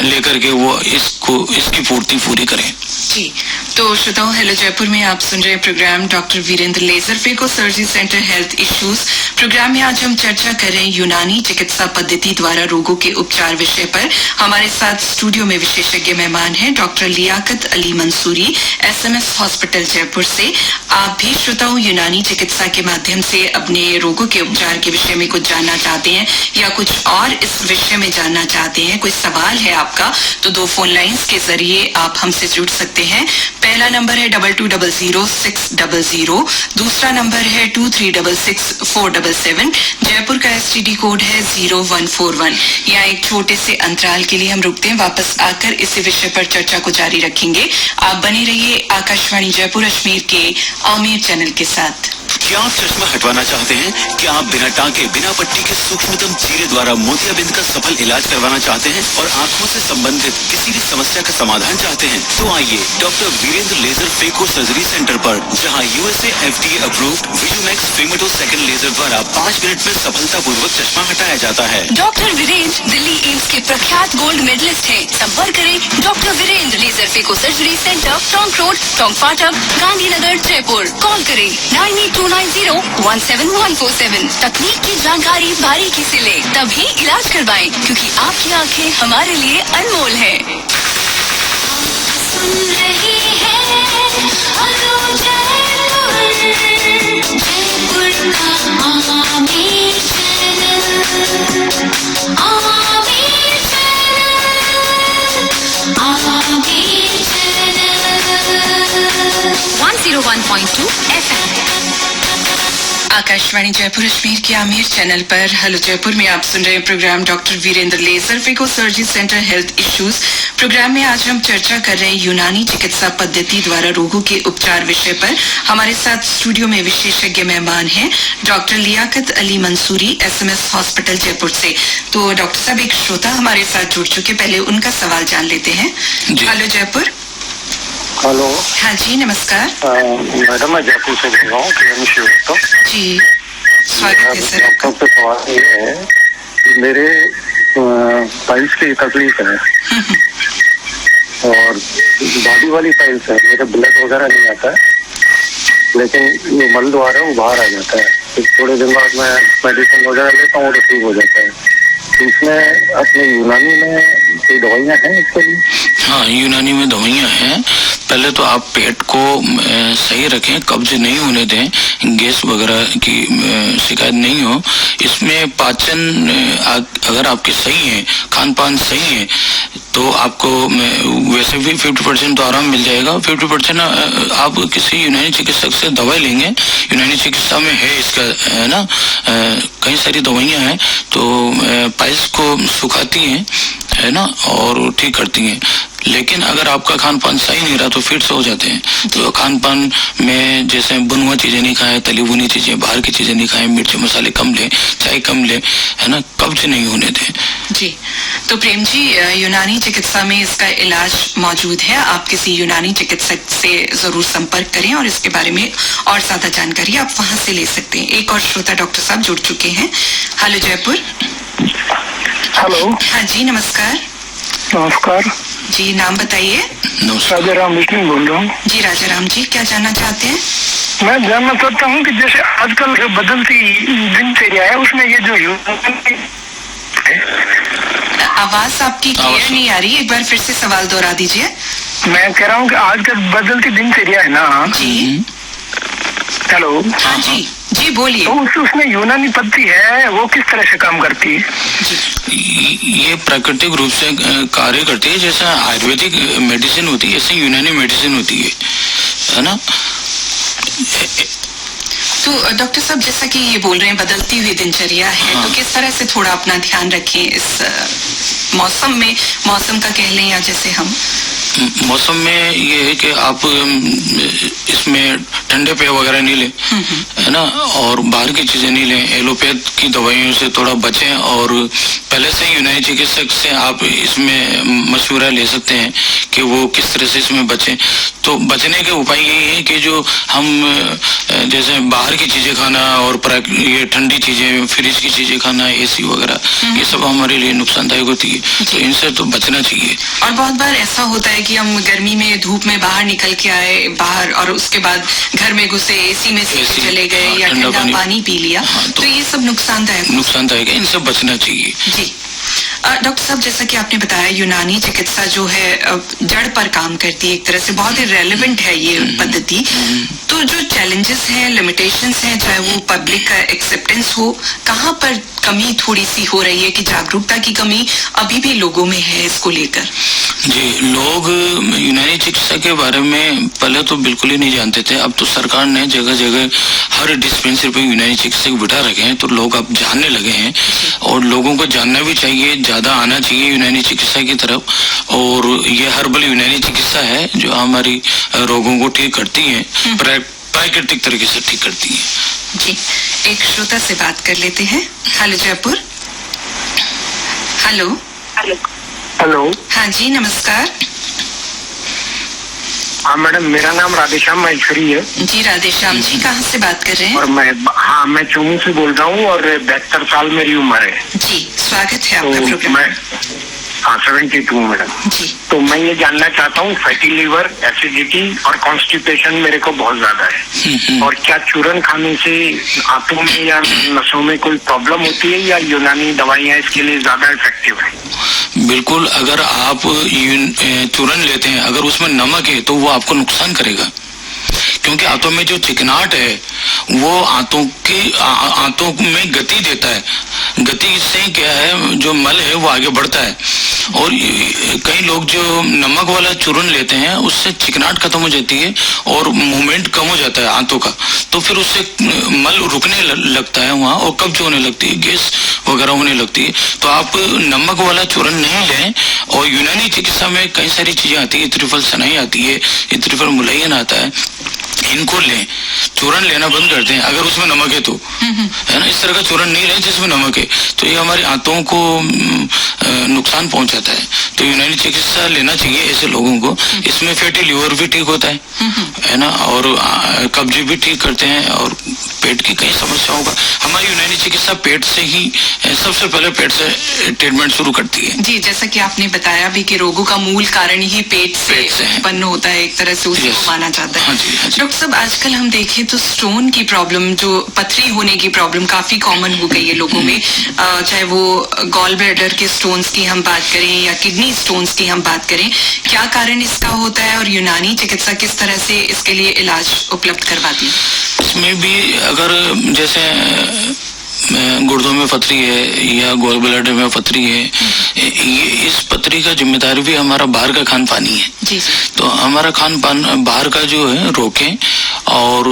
लेकर के वो इसकी पूर्ति पूरी करें। जी, तो श्रोताओं, हेलो जयपुर में आप सुन रहे programme doctor Virendra laser phaco surgery centre health issues. Programme में आज हम चर्चा कर रहे हैं यूनानी चिकित्सा पद्धति द्वारा रोगों के उपचार विषय पर। हमारे साथ स्टूडियो में विशेषज्ञ मेहमान हैं doctor Liyaqat Ali Mansuri, SMS hospital Jaipur से। आप भी श्रोताओं यूनानी चिकित्सा के माध्यम से अपने रोगों के उपचार के विषय में कुछ जानना चाहते हैं या कुछ और इस विषय में जानना चाहते हैं, कोई सवाल है आपका, तो 2 फोन लाइंस के जरिए आप हमसे जुड़ सकते हैं। पहला नंबर है 22000600, दूसरा नंबर है 236647, जयपुर का STD कोड है 0141। यहाँ एक छोटे से अंतराल के लिए हम रुकते हैं, वापस आकर इसी विषय पर चर्चा को जारी रखेंगे। आप बने रहिए आकाशवाणी जयपुर अजमेर के आमिर चैनल के साथ। क्या आप चश्मा हटवाना चाहते हैं? क्या आप बिना टाँके, बिना पट्टी के सूक्ष्मतम चीरे द्वारा मोतियाबिंद का सफल इलाज करवाना चाहते हैं और आंखों से संबंधित किसी भी समस्या का समाधान चाहते हैं? तो आइए doctor Virendra laser phaco surgery centre पर, जहां USA FDA approved VisuMax femtosecond laser द्वारा 5 मिनट में सफलतापूर्वक चश्मा हटाया जाता है। डॉक्टर वीरेंद्र दिल्ली एम्स के प्रख्यात गोल्ड मेडलिस्ट हैं। संपर्क करें doctor Virendra laser phaco surgery centre, Tonk road, Tonk Phatak, Gandhinagar, Jaipur. Call करें 9829017147। तकनीक की जानकारी बारीकी से ले, तभी इलाज करवाएं, क्योंकि आपकी आंखें हमारे लिए अनमोल है। सुन रही है जयपुर का Aamir channel, Aamir channel 101.2 FM। Akashvani Jaipur Ajmer के आमिर चैनल पर हेलो जयपुर में आप सुन रहे हैं programme doctor Virendra laser phaco surgery centre health issues. Programme में आज हम चर्चा कर रहे हैं यूनानी चिकित्सा पद्धति द्वारा रोगों के उपचार विषय पर। हमारे साथ स्टूडियो में विशेषज्ञ मेहमान हैं doctor Liyaqat Ali Mansuri, SMS hospital Jaipur से। तो डॉक्टर साहब, एक श्रोता हमारे साथ जुड़ चुके, पहले उनका सवाल जान लेते हैं। हेलो जयपुर। हेलो। हाँ जी, नमस्कार। मैडम, मैं जयपुर से बोल रहा हूँ जी, स्वागत है सर। आपका सवाल ये है कि मेरे पाइल्स की तकलीफ है और बॉडी वाली पाइल्स है, मेरे ब्लड वगैरह नहीं आता है, लेकिन ये मल द्वारा वो बाहर आ जाता है। फिर थोड़े दिन बाद मैं मेडिसिन वगैरह लेता हूँ तो ठीक हो जाता है। इसमें अपने यूनानी में कोई दवाइयाँ हैं इसके लिए? हाँ, यूनानी में दवाइयाँ हैं। पहले तो आप पेट को सही रखें, कब्ज नहीं होने दें, गैस वगैरह की शिकायत नहीं हो। इसमें पाचन अगर आपके सही है, खान पान सही है, तो आपको वैसे भी 50% तो आराम मिल जाएगा। 50% आप किसी यूनानी चिकित्सक से दवाई लेंगे, यूनानी चिकित्सा में है इसका, है ना, कई सारी दवाइयाँ हैं, तो पाइल्स को सुखाती हैं, है ना, और ठीक करती हैं। लेकिन अगर आपका खान पान सही नहीं रहा तो फिर से हो जाते हैं। तो खान पान में जैसे बुनवा चीजें नहीं खाएं, तली भुनी चीजें, बाहर की चीजें नहीं खाएं, मिर्च मसाले कम लें, चाय कम लें, है ना, कब्ज नहीं होने दें। जी, तो प्रेम जी, यूनानी चिकित्सा में इसका इलाज मौजूद है। आप किसी यूनानी चिकित्सक से जरूर संपर्क करें और इसके बारे में और ज्यादा जानकारी आप वहां से ले सकते हैं। एक और श्रोता डॉक्टर साहब जुड़ चुके हैं। हेलो जयपुर। हेलो। हाँ जी, नमस्कार। नमस्कार जी, नाम बताइए। राजा राम विष्णु बोल रहा हूँ। जी राजा राम जी, क्या जानना चाहते हैं? मैं जानना चाहता हूँ कि जैसे आजकल जो बदलती दिनचर्या है उसमें ये जो आवाज आपकी क्लियर नहीं आ रही, एक बार फिर से सवाल दोहरा दीजिए। मैं कह रहा हूँ कि आजकल बदलती दिनचर्या है ना जी। हेलो। हाँ जी जी, बोलिए। तो उसमें यूनानी पद्धति है, वो किस तरह से काम करती है? ये प्राकृतिक रूप से कार्य करती है। जैसा आयुर्वेदिक मेडिसिन होती है, ऐसे यूनानी मेडिसिन होती है ना। तो डॉक्टर साहब, जैसा कि ये बोल रहे हैं बदलती हुई दिनचर्या है, तो किस तरह से थोड़ा अपना ध्यान रखें इस मौसम में, मौसम का कह लें, या जैसे हम मौसम में ये है कि आप इसमें ठंडे पेय वगैरह नहीं लें, है ना, और बाहर की चीजें नहीं लें, एलोपैथ की दवाइयों से थोड़ा बचें, और पहले से यूनानी चिकित्सक से आप इसमें मशवरा ले सकते हैं कि वो किस तरह से इसमें बचें। तो बचने के उपाय यही है कि जो हम जैसे बाहर की चीजें खाना और ये ठंडी चीजें, फ्रिज की चीजें खाना, AC वगैरह, ये सब हमारे लिए नुकसानदायक होती है, तो इनसे तो बचना चाहिए। और बहुत बार ऐसा होता है कि हम गर्मी में धूप में बाहर निकल के आए बाहर, और उसके बाद घर में घुसे, AC में से चले गए, या ठंडा पानी पी लिया, तो ये सब नुकसानदायक है, इनसे बचना चाहिए। जी। डॉक्टर साहब, जैसा कि आपने बताया, यूनानी चिकित्सा जो है जड़ पर काम करती है, एक तरह से बहुत ही रेलेवेंट है ये पद्धति। तो जो चैलेंजेस हैं, लिमिटेशंस हैं, चाहे वो पब्लिक का एक्सेप्टेंस हो, कहाँ पर कमी थोड़ी सी हो रही है कि जागरूकता की कमी अभी भी लोगों में है इसको लेकर? जी, लोग यूनानी चिकित्सा के बारे में पहले तो बिल्कुल ही नहीं जानते थे। अब तो सरकार ने जगह जगह हर डिस्पेंसरी पे यूनानी चिकित्सक बिठा रखे हैं, तो लोग अब जानने लगे हैं, और लोगों को जानना भी चाहिए, ज्यादा आना चाहिए यूनानी चिकित्सा की तरफ। और ये हर्बल यूनानी चिकित्सा है जो हमारी रोगों को ठीक करती है, प्राकृतिक तरीके से ठीक करती है। जी, एक श्रोता से बात कर लेते हैं। हेलो जयपुर। हेलो। हेलो। हाँ जी, नमस्कार। हाँ मैडम, मेरा नाम राधेश्याम महेश्वरी है। जी राधेश्याम जी, कहाँ से बात कर रहे हैं? और मैं चूमू से बोल रहा हूँ, और 72 साल मेरी उम्र है। जी, स्वागत है आपका प्रोग्राम। हाँ 72 मैडम। जी। तो मैं ये जानना चाहता हूँ, फैटी लीवर, एसिडिटी और कॉन्स्टिपेशन मेरे को बहुत ज्यादा है, और क्या चूरन खाने से आंतों में या नसों में कोई प्रॉब्लम होती है, या यूनानी दवाइयाँ इसके लिए ज्यादा इफेक्टिव है? बिल्कुल, अगर आप चूरन लेते हैं, अगर उसमें नमक है तो वो आपको नुकसान करेगा, क्योंकि आंतों में जो चिकनाहट है वो आंतों में गति देता है। गति से क्या है, जो मल है वो आगे बढ़ता है, और कई लोग जो नमक वाला चूरन लेते हैं उससे चिकनाहट खत्म हो जाती है और मूवमेंट कम हो जाता है आंतों का, तो फिर उससे मल रुकने लगता है वहाँ, और कब्ज होने लगती है, गैस वगैरह होने लगती है। तो आप नमक वाला चूरन नहीं लें। और यूनानी चिकित्सा में कई सारी चीजें आती है, त्रिफल सनाई आती है, त्रिफल मुलयन आता है, इनको लें। चूरन लेना बंद कर दें अगर उसमें नमक है तो, है ना। इस तरह का चूरन नहीं लें जिसमें नमक है, तो ये हमारी आंतों को नुकसान पहुंचाता है। तो यूनानी चिकित्सा लेना चाहिए ऐसे लोगों को। इसमें फैटी लिवर भी ठीक होता है ना, और कब्ज भी ठीक करते हैं, और पेट की कई समस्याओं का हमारी यूनानी चिकित्सा पेट से ही, सबसे पहले पेट से ट्रीटमेंट शुरू करती है। जी, जैसा कि आपने बताया भी कि रोगों का मूल कारण ही पेट से उत्पन्न होता है, एक तरह से उसको माना जाता है। डॉक्टर साहब, आजकल हम देखें तो स्टोन की प्रॉब्लम, जो पथरी होने की प्रॉब्लम काफी कॉमन हो गई है लोगों में, चाहे वो गॉल ब्लैडर के स्टोन्स की हम बात करें या किडनी स्टोन्स की हम बात करें। क्या कारण इसका होता है और यूनानी चिकित्सा किस तरह से इसके लिए इलाज उपलब्ध करवाती है? इसमें भी अगर जैसे गुर्दों में पथरी है या गॉल ब्लैडर में पथरी है, ये इस पथरी का जिम्मेदार भी हमारा बाहर का खान पानी है। जी। तो हमारा खान पान बाहर का जो है रोकें, और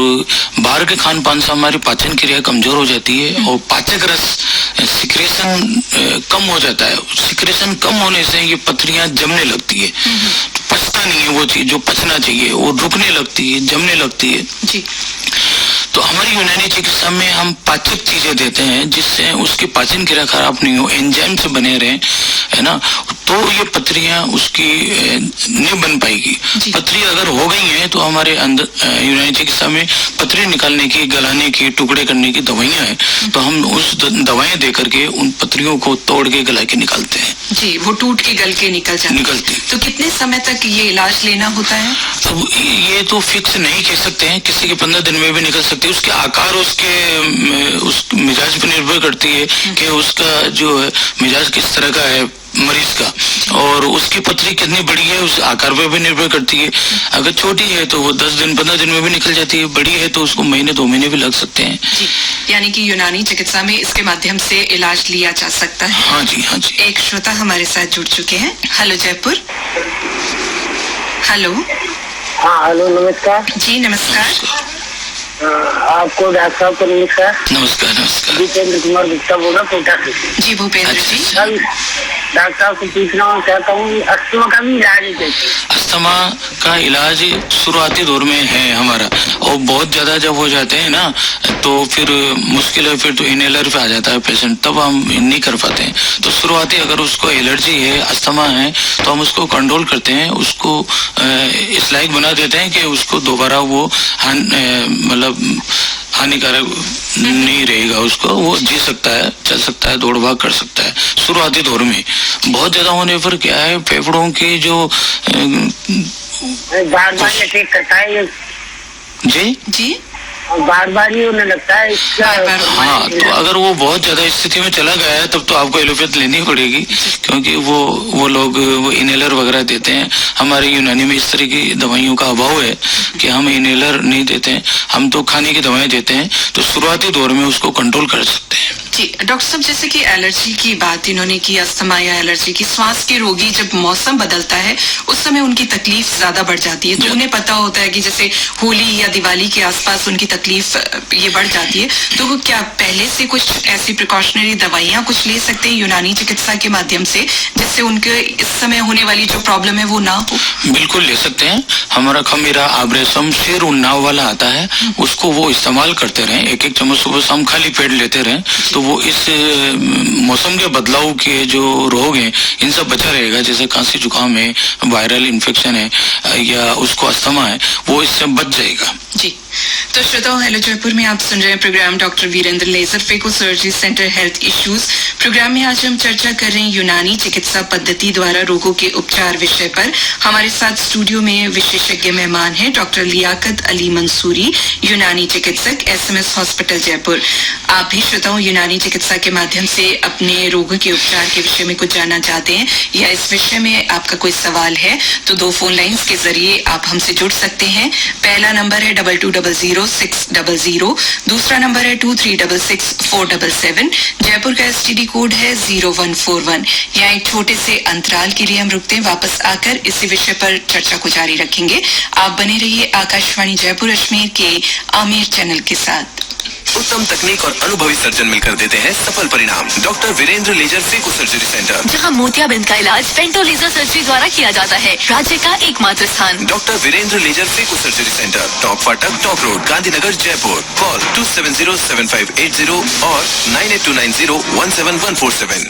बाहर के खान पान से हमारी पाचन क्रिया कमजोर हो जाती है, और पाचक रस सिक्रेशन कम हो जाता है। सिक्रेशन कम होने से ये पथरियां जमने लगती है, पचता नहीं है वो चीज जो पचना चाहिए, वो रुकने लगती है, जमने लगती है। जी। तो हमारी यूनानी चिकित्सा में हम पाचक चीजें देते हैं जिससे उसकी पाचन क्रिया खराब नहीं हो, एंजाइम से बने रहे, है ना, तो ये पथरियां उसकी नहीं बन पाएगी। पथरी अगर हो गई है तो हमारे अंदर यूनानी चिकित्सा में पथरी निकालने की, गलाने की, टुकड़े करने की दवाइयां हैं, तो हम उस दवाएं दे करके उन पथरियों को तोड़ के गला के निकालते हैं। जी, वो टूट के गल के निकलती। तो कितने समय तक ये इलाज लेना होता है? अब ये तो फिक्स नहीं कह सकते हैं, किसी के 15 दिन में भी निकल सकती है। उसके आकार उस मिजाज पर निर्भर करती है कि उसका जो है मिजाज किस तरह का है मरीज का, और उसकी पथरी कितनी बड़ी है उस आकार पर भी निर्भर करती है। अगर छोटी है तो वो 10 दिन 15 दिन में भी निकल जाती है, बड़ी है तो उसको महीने 2 महीने भी लग सकते हैं। जी, यानी कि यूनानी चिकित्सा में इसके माध्यम से इलाज लिया जा सकता है। हाँ जी, हाँ जी। एक श्रोता हमारे साथ जुड़ चुके हैं। हेलो जयपुर। हेलो। हाँ हेलो, नमस्कार। जी नमस्कार। आपको डॉक्टर साहब को नमस्कार। नमस्कार। नमस्कार। भूपेंद्र कुमार गुप्ता बोल रहा कोटा से। जी भूपेंद्र जी। डॉक्टर साहब को पूछना चाहता हूँ, अस्थमा का भी इलाज है कैसे? अस्थमा का इलाज शुरुआती दौर में है हमारा, और बहुत ज्यादा जब हो जाते हैं ना तो फिर मुश्किल है, फिर तो इनहेलर पे आ जाता है पेशेंट, तब हम नहीं कर पाते हैं। तो शुरुआती अगर उसको एलर्जी है, अस्थमा है, तो हम उसको कंट्रोल करते हैं, उसको इस लायक बना देते हैं कि उसको दोबारा वो मतलब हानिकारक नहीं रहेगा, उसको वो जी सकता है, चल सकता है, दौड़ भाग कर सकता है शुरुआती दौर में। बहुत ज्यादा होने पर क्या है, फेफड़ों की जो बार बार अटैक करता है। जी बार बार ही होने लगता है इसका। हाँ, तो अगर वो बहुत ज्यादा स्थिति में चला गया है तब तो आपको एलोपैथी लेनी पड़ेगी, क्योंकि वो लोग वो इनहेलर वगैरह देते हैं। हमारे यूनानी में इस तरह की दवाइयों का अभाव है कि हम इनहेलर नहीं देते हैं, हम तो खाने की दवाएं देते हैं, तो शुरुआती दौर में उसको कंट्रोल कर सकते हैं। जी डॉक्टर साहब, जैसे कि एलर्जी की बात इन्होंने की, अस्थमा या एलर्जी की, श्वास के रोगी जब मौसम बदलता है उस समय उनकी तकलीफ ज्यादा बढ़ जाती है, तो उन्हें पता होता है कि जैसे होली या दिवाली के आसपास उनकी तकलीफ ये बढ़ जाती है, तो वो क्या पहले से कुछ ऐसी प्रिकॉशनरी दवाइयां कुछ ले सकते हैं यूनानी चिकित्सा के माध्यम से, जिससे उनके इस समय होने वाली जो प्रॉब्लम है वो ना हो? बिल्कुल ले सकते हैं। हमारा खमीरा, आब्रेसम, शेर उन्नाव वाला आता है, उसको वो इस्तेमाल करते रहे, 1-1 चम्मच सुबह शाम खाली पेट लेते रहे, तो वो इस मौसम के बदलाव के जो रोग हैं इनसे बचा रहेगा। जैसे खांसी जुकाम है, वायरल इन्फेक्शन है, या उसको अस्थमा है, वो इससे बच जाएगा। जी। तो श्रोताओं, हेलो जयपुर में आप सुन रहे हैं programme doctor Virendra laser phaco surgery centre health issues. Programme में आज हम चर्चा कर रहे हैं यूनानी चिकित्सा पद्धति द्वारा रोगों के उपचार विषय पर। हमारे साथ स्टूडियो में विशेषज्ञ मेहमान हैं डॉक्टर लियाकत अली मंसूरी, यूनानी चिकित्सक, SMS हॉस्पिटल जयपुर। आप भी श्रोताओं यूनानी चिकित्सा के माध्यम से अपने रोगों के उपचार के विषय में कुछ जानना चाहते हैं या इस विषय में आपका कोई सवाल है तो 2 फोन लाइंस के जरिए आप हमसे जुड़ सकते हैं। पहला नंबर है 2200-600, दूसरा नंबर है 2366-477। जयपुर का STD कोड है 0141। यहाँ एक छोटे से अंतराल के लिए हम रुकते हैं, वापस आकर इसी विषय पर चर्चा को जारी रखेंगे। आप बने रहिए आकाशवाणी जयपुर अजमेर के आमिर चैनल के साथ। उत्तम तकनीक और अनुभवी सर्जन मिलकर देते हैं सफल परिणाम। Doctor Virendra laser phaco surgery centre, जहां मोतियाबिंद का इलाज पेंटो लेजर सर्जरी द्वारा किया जाता है, राज्य का एकमात्र स्थान। Doctor Virendra laser phaco surgery centre, top फाटक, top road, Gandhinagar, Jaipur. Call 270-7580 और 9829017147।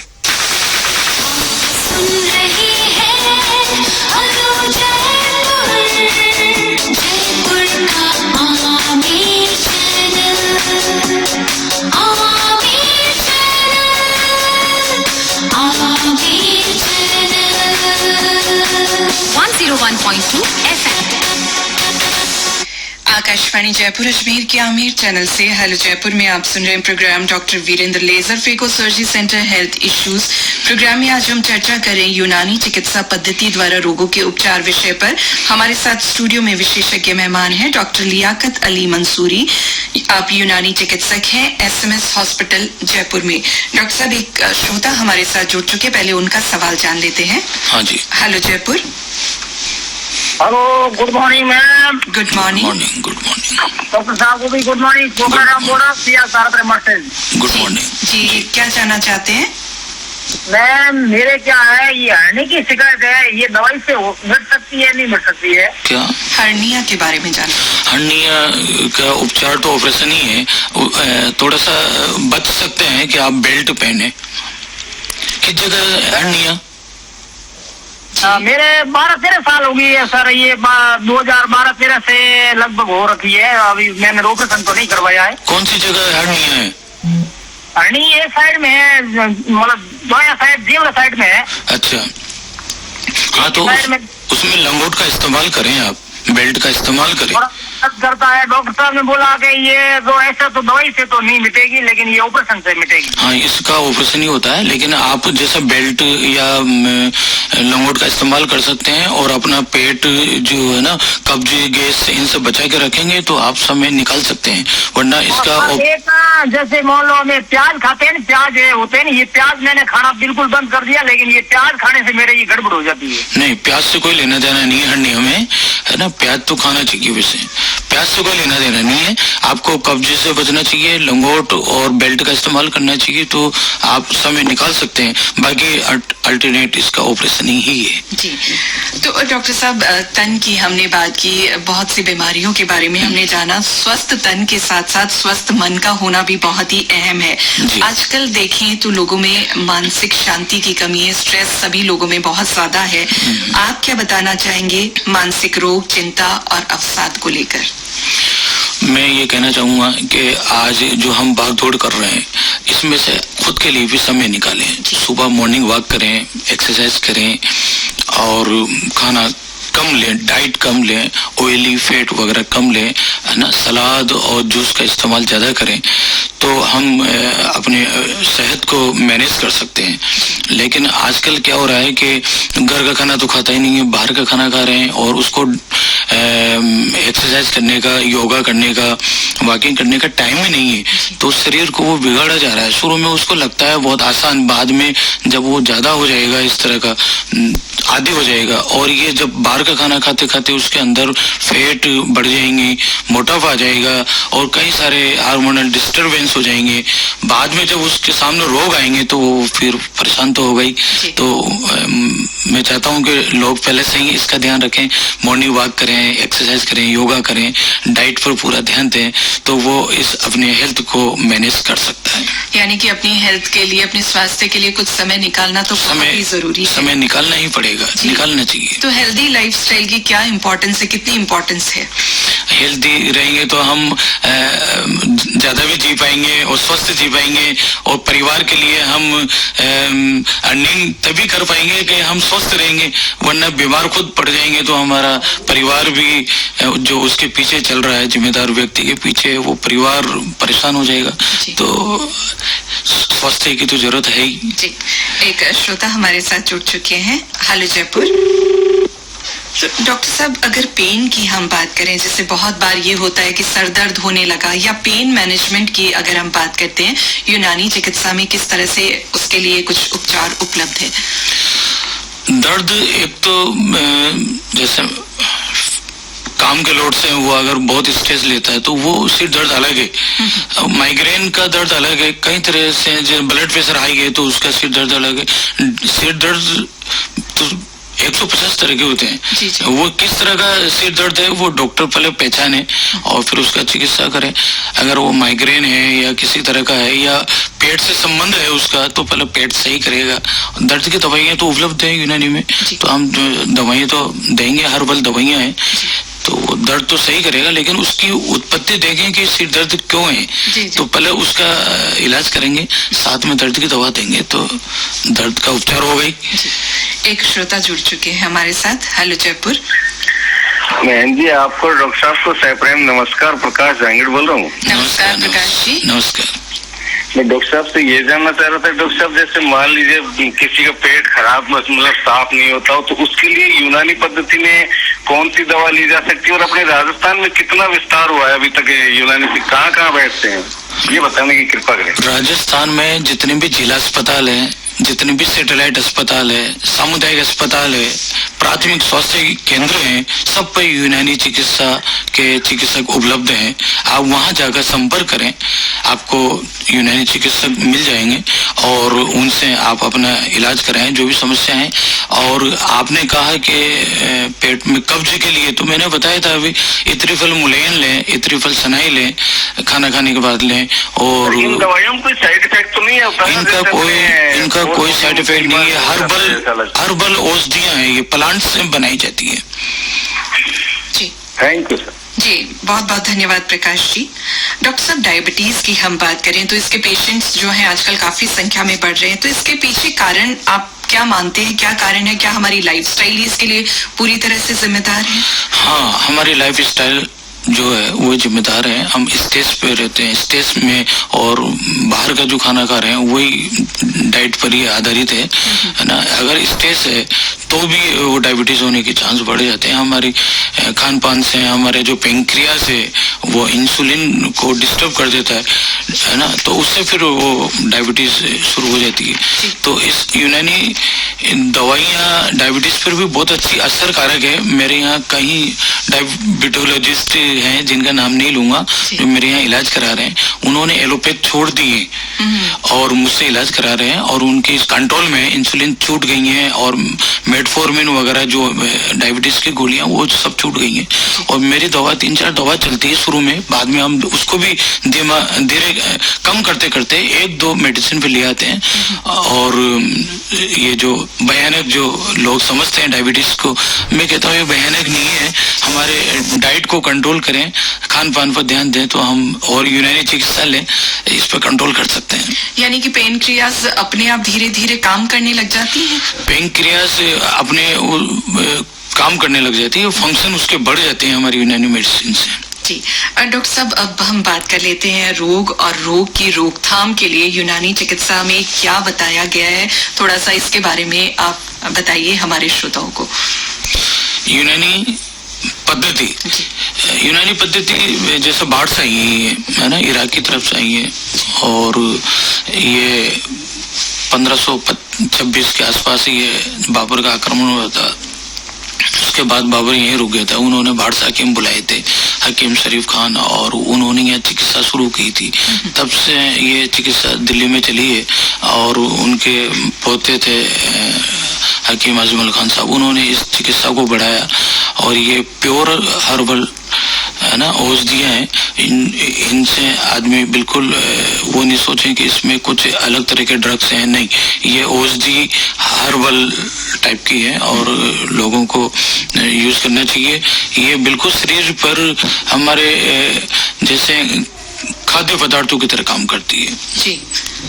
आकाशवाणी जयपुर अजमेर के आमिर चैनल से हेलो जयपुर में आप सुन रहे हैं programme doctor Virendra laser phaco surgery centre health issues. Programme में आज हम चर्चा करें यूनानी चिकित्सा पद्धति द्वारा रोगों के उपचार विषय पर। हमारे साथ स्टूडियो में विशेषज्ञ मेहमान हैं डॉक्टर लियाकत अली मंसूरी। आप यूनानी चिकित्सक हैं SMS हॉस्पिटल जयपुर में। डॉक्टर साहब, एक श्रोता हमारे साथ जुड़ चुके, पहले उनका सवाल जान लेते हैं। हाँ जी, hello Jaipur. Hello, good morning ma'am. Good morning. Good morning. Doctor साहब को भी गुड मॉर्निंग। प्रोग्राम बोला गुड मॉर्निंग जी, क्या जानना चाहते हैं? मैम, मेरे क्या है, ये हर्नी की शिकायत है, ये दवाई से मिट सकती है नहीं मिट सकती है? क्या हर्निया के बारे में जानना? हर्निया का उपचार तो ऑपरेशन ही है। थोड़ा सा बच सकते हैं कि आप बेल्ट पहने। किस जगह हर्निया? मेरे 12-13 साल हो गई है सर, ये 2012-13 से लगभग हो रखी है। अभी मैंने ऑपरेशन तो नहीं करवाया है। कौन सी जगह हर्निया है? हर्नी ये साइड में है, मतलब दोया साइड, जीवड़ा साइड में है। अच्छा, हाँ तो उसमें लंगोट का इस्तेमाल करें, आप बेल्ट का इस्तेमाल करें। करता है। डॉक्टर साहब ने बोला कि ये तो ऐसा तो दवाई से तो नहीं मिटेगी, लेकिन ये ऑपरेशन से मिटेगी। हाँ, इसका ऑपरेशन ही होता है, लेकिन आप जैसा बेल्ट या लंगोट का इस्तेमाल कर सकते हैं और अपना पेट जो है ना, कब्ज, गैस, इनसे बचा के रखेंगे तो आप समय निकाल सकते हैं। वरना इसका जैसे मान लो हमें प्याज खाते हैं, प्याज होते हैं, ये प्याज मैंने खाना बिल्कुल बंद कर दिया, लेकिन ये प्याज खाने से मेरे ये गड़बड़ हो जाती है। नहीं, प्याज से कोई लेना देना नहीं है हर्निया में, है ना। प्याज तो खाना चाहिए, वैसे प्याज से कोई लेना देना नहीं है। आपको कब्जे से बचना चाहिए, लंगोट और बेल्ट का इस्तेमाल करना चाहिए, तो आप समय निकाल सकते हैं। बाकी अल्टरनेट इसका ऑपरेशन ही है जी। तो डॉक्टर साहब, तन की हमने बात की, बहुत सी बीमारियों के बारे में हमने जाना। स्वस्थ तन के साथ साथ स्वस्थ मन का होना भी बहुत ही अहम है। आजकल देखें तो लोगों में मानसिक शांति की कमी है, स्ट्रेस सभी लोगों में बहुत ज्यादा है। आप क्या बताना चाहेंगे मानसिक रोग, चिंता और अवसाद को लेकर? मैं ये कहना चाहूंगा कि आज जो हम भाग दौड़ कर रहे हैं, इसमें से खुद के लिए भी समय निकालें। सुबह मॉर्निंग वॉक करें, एक्सरसाइज करें और खाना कम लें, डाइट कम लें, ऑयली फैट वगैरह कम लें, है ना। सलाद और जूस का इस्तेमाल ज्यादा करें तो हम अपने सेहत को मैनेज कर सकते हैं। लेकिन आजकल क्या हो रहा है कि घर का खाना तो खाता ही नहीं है, बाहर का खाना खा रहे हैं और उसको एक्सरसाइज करने का, योगा करने का, वॉकिंग करने का टाइम ही नहीं है, तो शरीर को वो बिगाड़ा जा रहा है। शुरू में उसको लगता है बहुत आसान, बाद में जब वो ज्यादा हो जाएगा, इस तरह का आदी हो जाएगा, और ये जब बाहर का खाना खाते खाते उसके अंदर फैट बढ़ जाएंगे, मोटापा आ जाएगा और कई सारे हार्मोनल डिस्टरबेंस हो जाएंगे। बाद में जब उसके सामने रोग आएंगे तो वो फिर परेशान तो हो गई। तो मैं चाहता हूँ कि लोग पहले से ही इसका ध्यान रखें, मॉर्निंग वॉक करें, एक्सरसाइज करें, योगा करें, डाइट पर पूरा ध्यान दें, तो वो इस अपने हेल्थ को मैनेज कर सकता है। यानी कि अपनी हेल्थ के लिए, अपने स्वास्थ्य के लिए कुछ समय निकालना तो बहुत ही जरूरी है। समय निकालना ही पड़ेगा, निकालना चाहिए। तो हेल्दी लाइफस्टाइल की क्या इम्पोर्टेंस है, कितनी इम्पोर्टेंस है? हेल्दी रहेंगे तो हम ज्यादा भी जी पाएंगे और स्वस्थ जी पाएंगे, और परिवार के लिए हम अर्निंग तभी कर पाएंगे कि हम स्वस्थ रहेंगे, वरना बीमार खुद पड़ जाएंगे तो हमारा परिवार भी जो उसके पीछे चल रहा है, जिम्मेदार व्यक्ति के पीछे, वो परिवार परेशान हो जाएगा। तो स्वास्थ्य की तो जरूरत है ही जी। एक श्रोता हमारे साथ जुड़ चुके हैं। हेलो जयपुर। डॉक्टर साहब, अगर पेन की हम बात करें, जैसे बहुत बार ये होता है कि सर दर्द होने लगा, या पेन मैनेजमेंट की अगर हम बात करते हैं, यूनानी चिकित्सा में किस तरह से उसके लिए कुछ उपचार उपलब्ध है? दर्द एक तो जैसे काम के लोड से वो अगर बहुत स्ट्रेस लेता है तो वो सिर दर्द अलग है, माइग्रेन का दर्द अलग है, कई तरह से जो ब्लड प्रेशर हाई है तो उसका सिर दर्द अलग है। सिर दर्द तो 150 तरह के होते हैं। जी जी। वो किस तरह का सिर दर्द है वो डॉक्टर पहले पहचाने और फिर उसका चिकित्सा करे। अगर वो माइग्रेन है या किसी तरह का है या पेट से संबंध है उसका, तो पहले पेट सही करेगा। दर्द की दवाइयाँ तो उपलब्ध है यूनानी में, तो हम दवाइयाँ तो देंगे, हर्बल दवाइयाँ हैं, तो दर्द तो सही करेगा, लेकिन उसकी उत्पत्ति देखें कि सिर दर्द क्यों है। जी जी। तो पहले उसका इलाज करेंगे, साथ में दर्द की दवा देंगे तो दर्द का उपचार हो गई। एक श्रोता जुड़ चुके हैं हमारे साथ। हेलो जयपुर। बहन जी, आपको डॉक्टर साहब को सप्रेम नमस्कार। प्रकाश जांगीर बोल रहा हूँ। नमस्कार प्रकाश जी। नमस्कार। मैं डॉक्टर साहब से ये जानना चाह रहा था, डॉक्टर साहब जैसे मान लीजिए किसी का पेट खराब मतलब साफ नहीं होता हो, तो उसके लिए यूनानी पद्धति में कौन सी दवा ली जा सकती है, और अपने राजस्थान में कितना विस्तार हुआ है अभी तक यूनानी से, कहाँ कहाँ बैठते हैं, ये बताने की कृपा करें। राजस्थान में जितने भी जिला अस्पताल है, जितने भी सैटेलाइट अस्पताल है, सामुदायिक अस्पताल है, प्राथमिक स्वास्थ्य केंद्र हैं, सब पर यूनानी चिकित्सा के चिकित्सक उपलब्ध हैं। आप वहां जाकर संपर्क करें, आपको यूनानी चिकित्सक मिल जाएंगे और उनसे आप अपना इलाज कराएं जो भी समस्या है। और आपने कहा कि पेट में कब्ज के लिए, तो मैंने बताया था अभी, इत्रिफल मुलेन लें, इत्रिफल सनाई लें, खाना खाने के बाद लें। और इन दवाइयों में कोई साइड इफेक्ट तो नहीं होता? इनका कोई साइड इफेक्ट नहीं है। हर्बल औषधियां हैं, ये प्लांट से बनाई जाती है। जी थैंक यू सर। जी, बहुत बहुत धन्यवाद प्रकाश जी। डॉक्टर साहब, डायबिटीज की हम बात करें तो इसके पेशेंट्स जो हैं आजकल काफी संख्या में बढ़ रहे हैं, तो इसके पीछे कारण आप क्या मानते हैं, क्या कारण है? क्या हमारी लाइफस्टाइल इसके लिए पूरी तरह से जिम्मेदार है? हाँ, हमारी लाइफस्टाइल जो है वो जिम्मेदार है। हम स्टेज पे रहते हैं, स्टेज में, और बाहर का जो खाना खा रहे हैं वही डाइट पर ही आधारित है ना। अगर स्टेज है तो भी वो डायबिटीज होने के चांस बढ़ जाते हैं। हमारी खान पान से, हमारे जो पेंक्रियास है वो इंसुलिन को डिस्टर्ब कर देता है ना, तो उससे फिर वो डायबिटीज शुरू हो जाती है। तो इस यूनानी दवाइयाँ डायबिटीज पर भी बहुत अच्छी असरकारक है। मेरे यहाँ कई डायबिटोलॉजिस्ट हैं जिनका नाम नहीं लूंगा, जो मेरे यहाँ इलाज करा रहे हैं, उन्होंने एलोपैथ छोड़ दिए और मुझसे इलाज करा रहे हैं, और उनके इस कंट्रोल में इंसुलिन छूट गई है, और मेटफॉर्मिन वगैरह जो डायबिटीज की गोलियां वो सब छूट गई हैं। और मेरी दवा 3-4 दवा चलती है शुरू में, बाद में हम उसको भी धीरे कम करते करते 1-2 मेडिसिन पे ले आते हैं। और ये जो भयानक जो लोग समझते हैं डायबिटीज को, मैं कहता हूँ ये भयानक नहीं है। हमारे डाइट को कंट्रोल करें, खान पान पर ध्यान दें तो हम, और यूनानी चिकित्सा लें, इस पर कंट्रोल कर सकते हैं। यानी कि पेनक्रियास अपने आप धीरे धीरे काम करने लग जाती है? पेनक्रियास अपने काम करने लग जाती है, फंक्शन उसके बढ़ जाते हैं हमारी यूनानी मेडिसिन से। जी डॉक्टर साहब, अब हम बात कर लेते हैं रोग और रोग की रोकथाम के लिए यूनानी चिकित्सा में क्या बताया गया है, थोड़ा सा इसके बारे में आप बताइए हमारे श्रोताओं को। यूनानी पद्धति जैसे बाढ़ से आई है ना, इराक की तरफ से आई है, और ये 1526 के आसपास ये बाबर का आक्रमण हुआ था। उसके बाद बाबर यहीं रुक गया था। उन्होंने बाढ़ से हकीम बुलाए थे, हकीम शरीफ खान, और उन्होंने यहाँ चिकित्सा शुरू की थी। तब से ये चिकित्सा दिल्ली में चली है, और उनके पोते थे हकीम अजमल खान साहब, उन्होंने इस चिकित्सा को बढ़ाया, और ये प्योर हर्बल ना औषधियाँ हैं, इनसे आदमी बिल्कुल वो नहीं सोचें कि इसमें कुछ अलग तरह के ड्रग्स हैं, नहीं, ये औषधि हर्बल टाइप की है और लोगों को यूज करना चाहिए। ये बिल्कुल शरीर पर हमारे जैसे खाद्य पदार्थों की तरह काम करती है जी,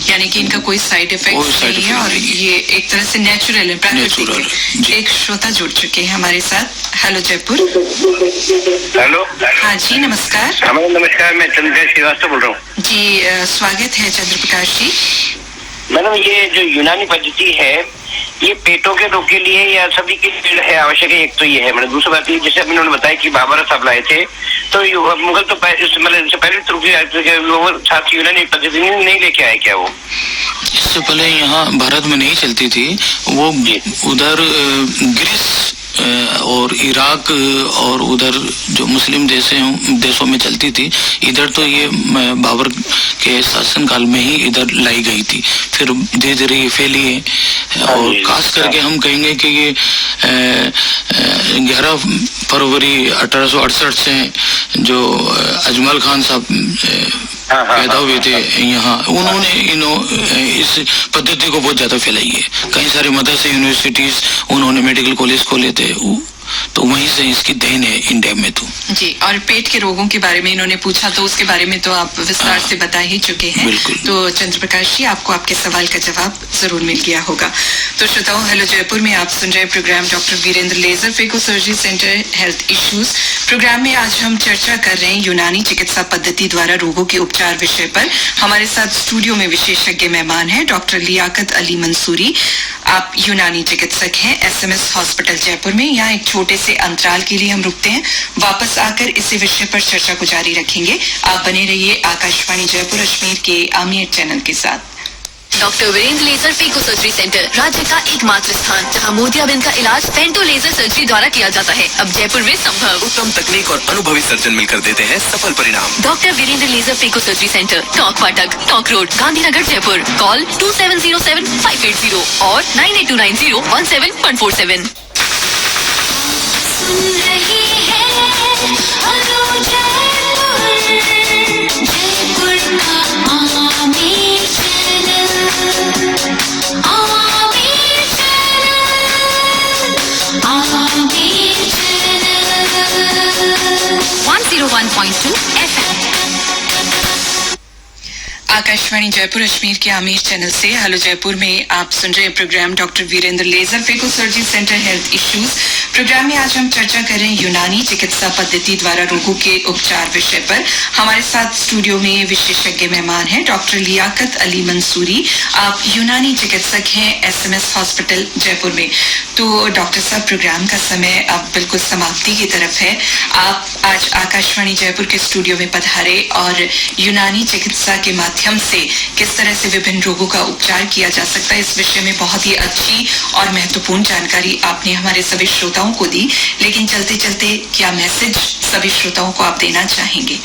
यानी कि इनका कोई साइड इफेक्ट नहीं है और ये एक तरह से नेचुरल है, प्राकृतिक है। एक श्रोता जुड़ चुके हैं हमारे साथ। हेलो जयपुर। हेलो। हाँ जी, नमस्कार। नमस्कार, मैं चंद्रप्रकाश श्रीवास्तव बोल रहा हूँ जी। स्वागत है चंद्रप्रकाश जी। मैडम, ये जो यूनानी पद्धति है ये पेटों के रोग के लिए या सभी के लिए है आवश्यक है? एक तो ये है मैंने, दूसरी बात ये जैसे अभी उन्होंने बताया कि बाबर साहब लाए थे तो मुगल तो मतलब इससे पहले तुर्की साथ यूनानी पद्धति नहीं लेके आए क्या? वो इससे पहले यहाँ भारत में नहीं चलती थी, वो उधर ग्रीस और इराक और उधर जो मुस्लिम देशों में चलती थी। इधर तो ये बाबर के शासनकाल में ही इधर लाई गई थी, फिर धीरे धीरे ये फैली है। और खास करके हम कहेंगे कि ये 11 फरवरी 1868 से जो अजमल खान साहब पैदा हुए थे यहाँ, उन्होंने इस पद्धति को बहुत ज्यादा फैलाई है। कई सारे मदरसे, यूनिवर्सिटीज, उन्होंने मेडिकल कॉलेज खोले थे, तो वहीं से इसकी देन है इंडिया में। तो जी, और पेट के रोगों के बारे में इन्होंने पूछा तो उसके बारे में तो आप विस्तार से बता ही चुके हैं। तो चंद्रप्रकाश जी, आपको आपके सवाल का जवाब जरूर मिल गया होगा। तो श्रोताओं, हेलो जयपुर में आप सुन रहे programme doctor Virendra laser phaco surgery centre health issues. Programme में आज हम चर्चा कर रहे हैं यूनानी चिकित्सा पद्धति द्वारा रोगों के उपचार विषय पर। हमारे साथ स्टूडियो में विशेषज्ञ मेहमान हैं डॉक्टर लियाकत अली मंसूरी। आप यूनानी चिकित्सक हैं SMS हॉस्पिटल जयपुर में। यहाँ एक छोटे से अंतराल के लिए हम रुकते हैं, वापस आकर इसी विषय पर चर्चा को जारी रखेंगे। आप बने रहिए आकाशवाणी जयपुर अजमेर के आमिर चैनल के साथ। Doctor Virendra laser phaco surgery centre राज्य का एकमात्र स्थान जहां मोतियाबिंद का इलाज पेंटो लेजर सर्जरी द्वारा किया जाता है, अब जयपुर में संभव। उत्तम तकनीक और अनुभवी सर्जन मिलकर देते हैं सफल परिणाम। Doctor Virendra laser phaco surgery centre, Tonk Phatak, Tonk road, Gandhinagar Jaipur. Call 2707-580 और 9829017147। सुन रही है जयपुर का Aamir channel, Aamir channel 101.2 FM। Akashvani Jaipur Ajmer के आमिर चैनल से हेलो जयपुर में आप सुन रहे हैं programme doctor Virendra laser phaco surgery centre health issues. Programme में आज हम चर्चा कर रहे हैं यूनानी चिकित्सा पद्धति द्वारा रोगों के उपचार विषय पर। हमारे साथ स्टूडियो में विशेषज्ञ मेहमान हैं डॉक्टर लियाकत अली मंसूरी। आप यूनानी चिकित्सक हैं SMS हॉस्पिटल जयपुर में। तो डॉक्टर साहब, प्रोग्राम का समय अब बिल्कुल समाप्ति की तरफ है। आप आज आकाशवाणी जयपुर के स्टूडियो में पधारे और यूनानी चिकित्सा के माध्यम से किस तरह से विभिन्न रोगों का उपचार किया जा सकता है, इस विषय में बहुत ही अच्छी और महत्वपूर्ण जानकारी आपने हमारे सभी श्रोताओं को दी। लेकिन चलते चलते क्या मैसेज सभी श्रोताओं को आप देना चाहेंगे?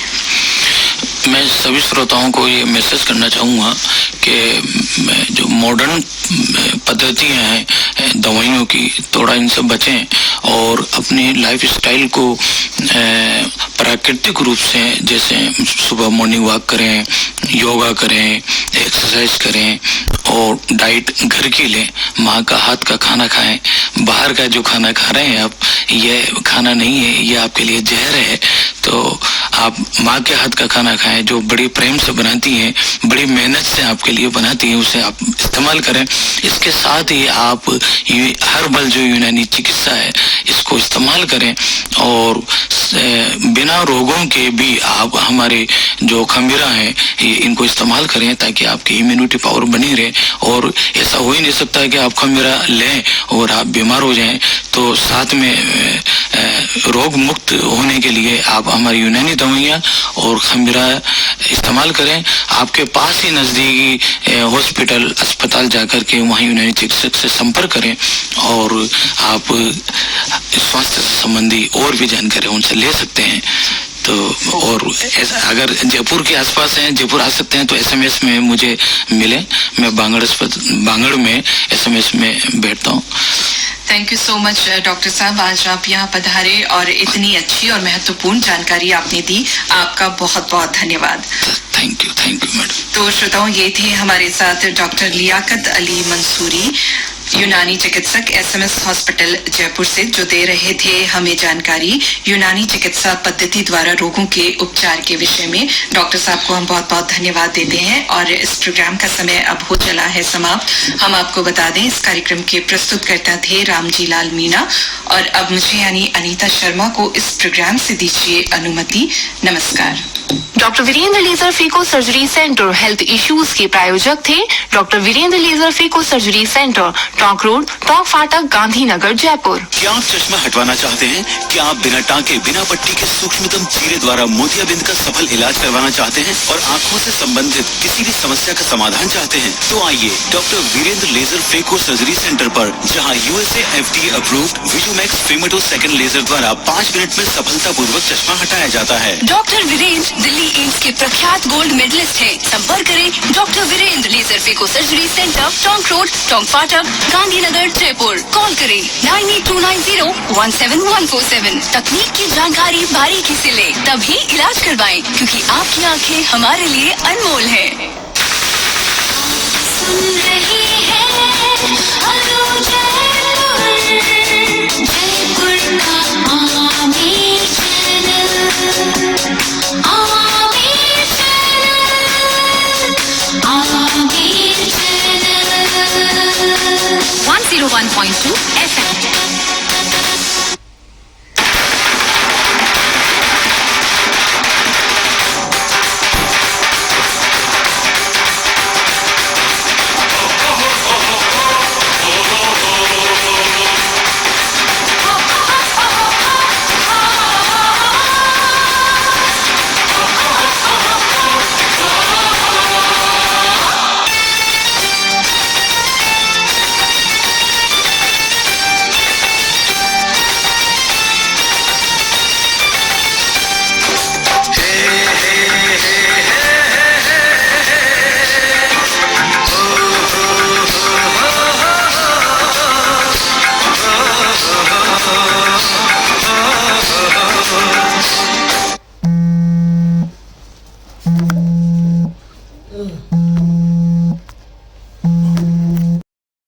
मैं सभी श्रोताओं को ये मैसेज करना चाहूँगा कि जो मॉडर्न पद्धतियाँ हैं दवाइयों की, थोड़ा इनसे बचें और अपनी लाइफ स्टाइल को प्राकृतिक रूप से, जैसे सुबह मॉर्निंग वॉक करें, योगा करें, एक्सरसाइज करें और डाइट घर की लें, माँ का हाथ का खाना खाएं। बाहर का जो खाना खा रहे हैं आप, ये खाना नहीं है, ये आपके लिए जहर है। तो आप माँ के हाथ का खाना खाएं जो बड़ी प्रेम से बनाती हैं, बड़ी मेहनत से आपके लिए बनाती हैं, उसे आप इस्तेमाल करें। इसके साथ ही आप हर्बल जो यूनानी चिकित्सा है इसको इस्तेमाल करें और बिना रोगों के भी आप हमारे जो खमीरा है इनको इस्तेमाल करें ताकि आपकी इम्यूनिटी पावर बनी रहे। और ऐसा हो ही नहीं सकता है कि आप खमीरा लें और आप बीमार हो जाएं। तो साथ में रोग मुक्त होने के लिए आप हमारी यूनानी दवाइयाँ और खमीरा इस्तेमाल करें। आपके पास ही नजदीकी हॉस्पिटल अस्पताल जाकर के वहाँ यूनानी चिकित्सक से संपर्क करें और आप स्वास्थ्य संबंधी और भी जानकारी उनसे ले सकते हैं। तो और अगर जयपुर के आसपास हैं, जयपुर आ सकते हैं तो SMS में मुझे मिले। मैं बांगड़ में SMS में बैठता हूँ। Thank you so much doctor साहब, आज आप यहाँ पधारे और इतनी अच्छी और महत्वपूर्ण जानकारी आपने दी। आपका बहुत बहुत धन्यवाद। Thank you madam. तो श्रोताओं, ये थे हमारे साथ डॉक्टर लियाकत अली मंसूरी, यूनानी चिकित्सक, SMS हॉस्पिटल जयपुर से, जो दे रहे थे हमें जानकारी यूनानी चिकित्सा पद्धति द्वारा रोगों के उपचार के विषय में। डॉक्टर साहब को हम बहुत बहुत धन्यवाद देते हैं और इस प्रोग्राम का समय अब हो चला है समाप्त। हम आपको बता दें, इस कार्यक्रम के प्रस्तुतकर्ता थे रामजी लाल मीणा और अब मुझे यानी अनीता शर्मा को इस प्रोग्राम से दीजिए अनुमति। नमस्कार। Doctor Virendra laser phaco surgery centre health issues के प्रायोजक थे doctor Virendra laser phaco surgery centre, Tonk road, Tonk Phatak, Gandhinagar, Jaipur. क्या आप चश्मा हटवाना चाहते हैं? क्या आप बिना टाँके बिना पट्टी के सूक्ष्मतम चीरे द्वारा मोतियाबिंद का सफल इलाज करवाना चाहते हैं और आंखों से संबंधित किसी भी समस्या का समाधान चाहते हैं? तो आइए doctor Virendra laser phaco surgery centre पर, जहां USA FDA approved VisuMax femtosecond laser द्वारा 5 मिनट में सफलतापूर्वक चश्मा हटाया जाता है। डॉक्टर वीरेंद्र दिल्ली एम्स के प्रख्यात गोल्ड मेडलिस्ट है। संपर्क करें doctor Virendra laser phaco surgery centre, Tonk road, Tonk Phatak, Gandhinagar, Jaipur. Call करें 9829017147। तकनीक की जानकारी बारीकी से ले, तभी इलाज करवाएं, क्योंकि आपकी आंखें हमारे लिए अनमोल है। सुन रही है जयपुर का Aamir channel, Aamir channel 101.2 FM।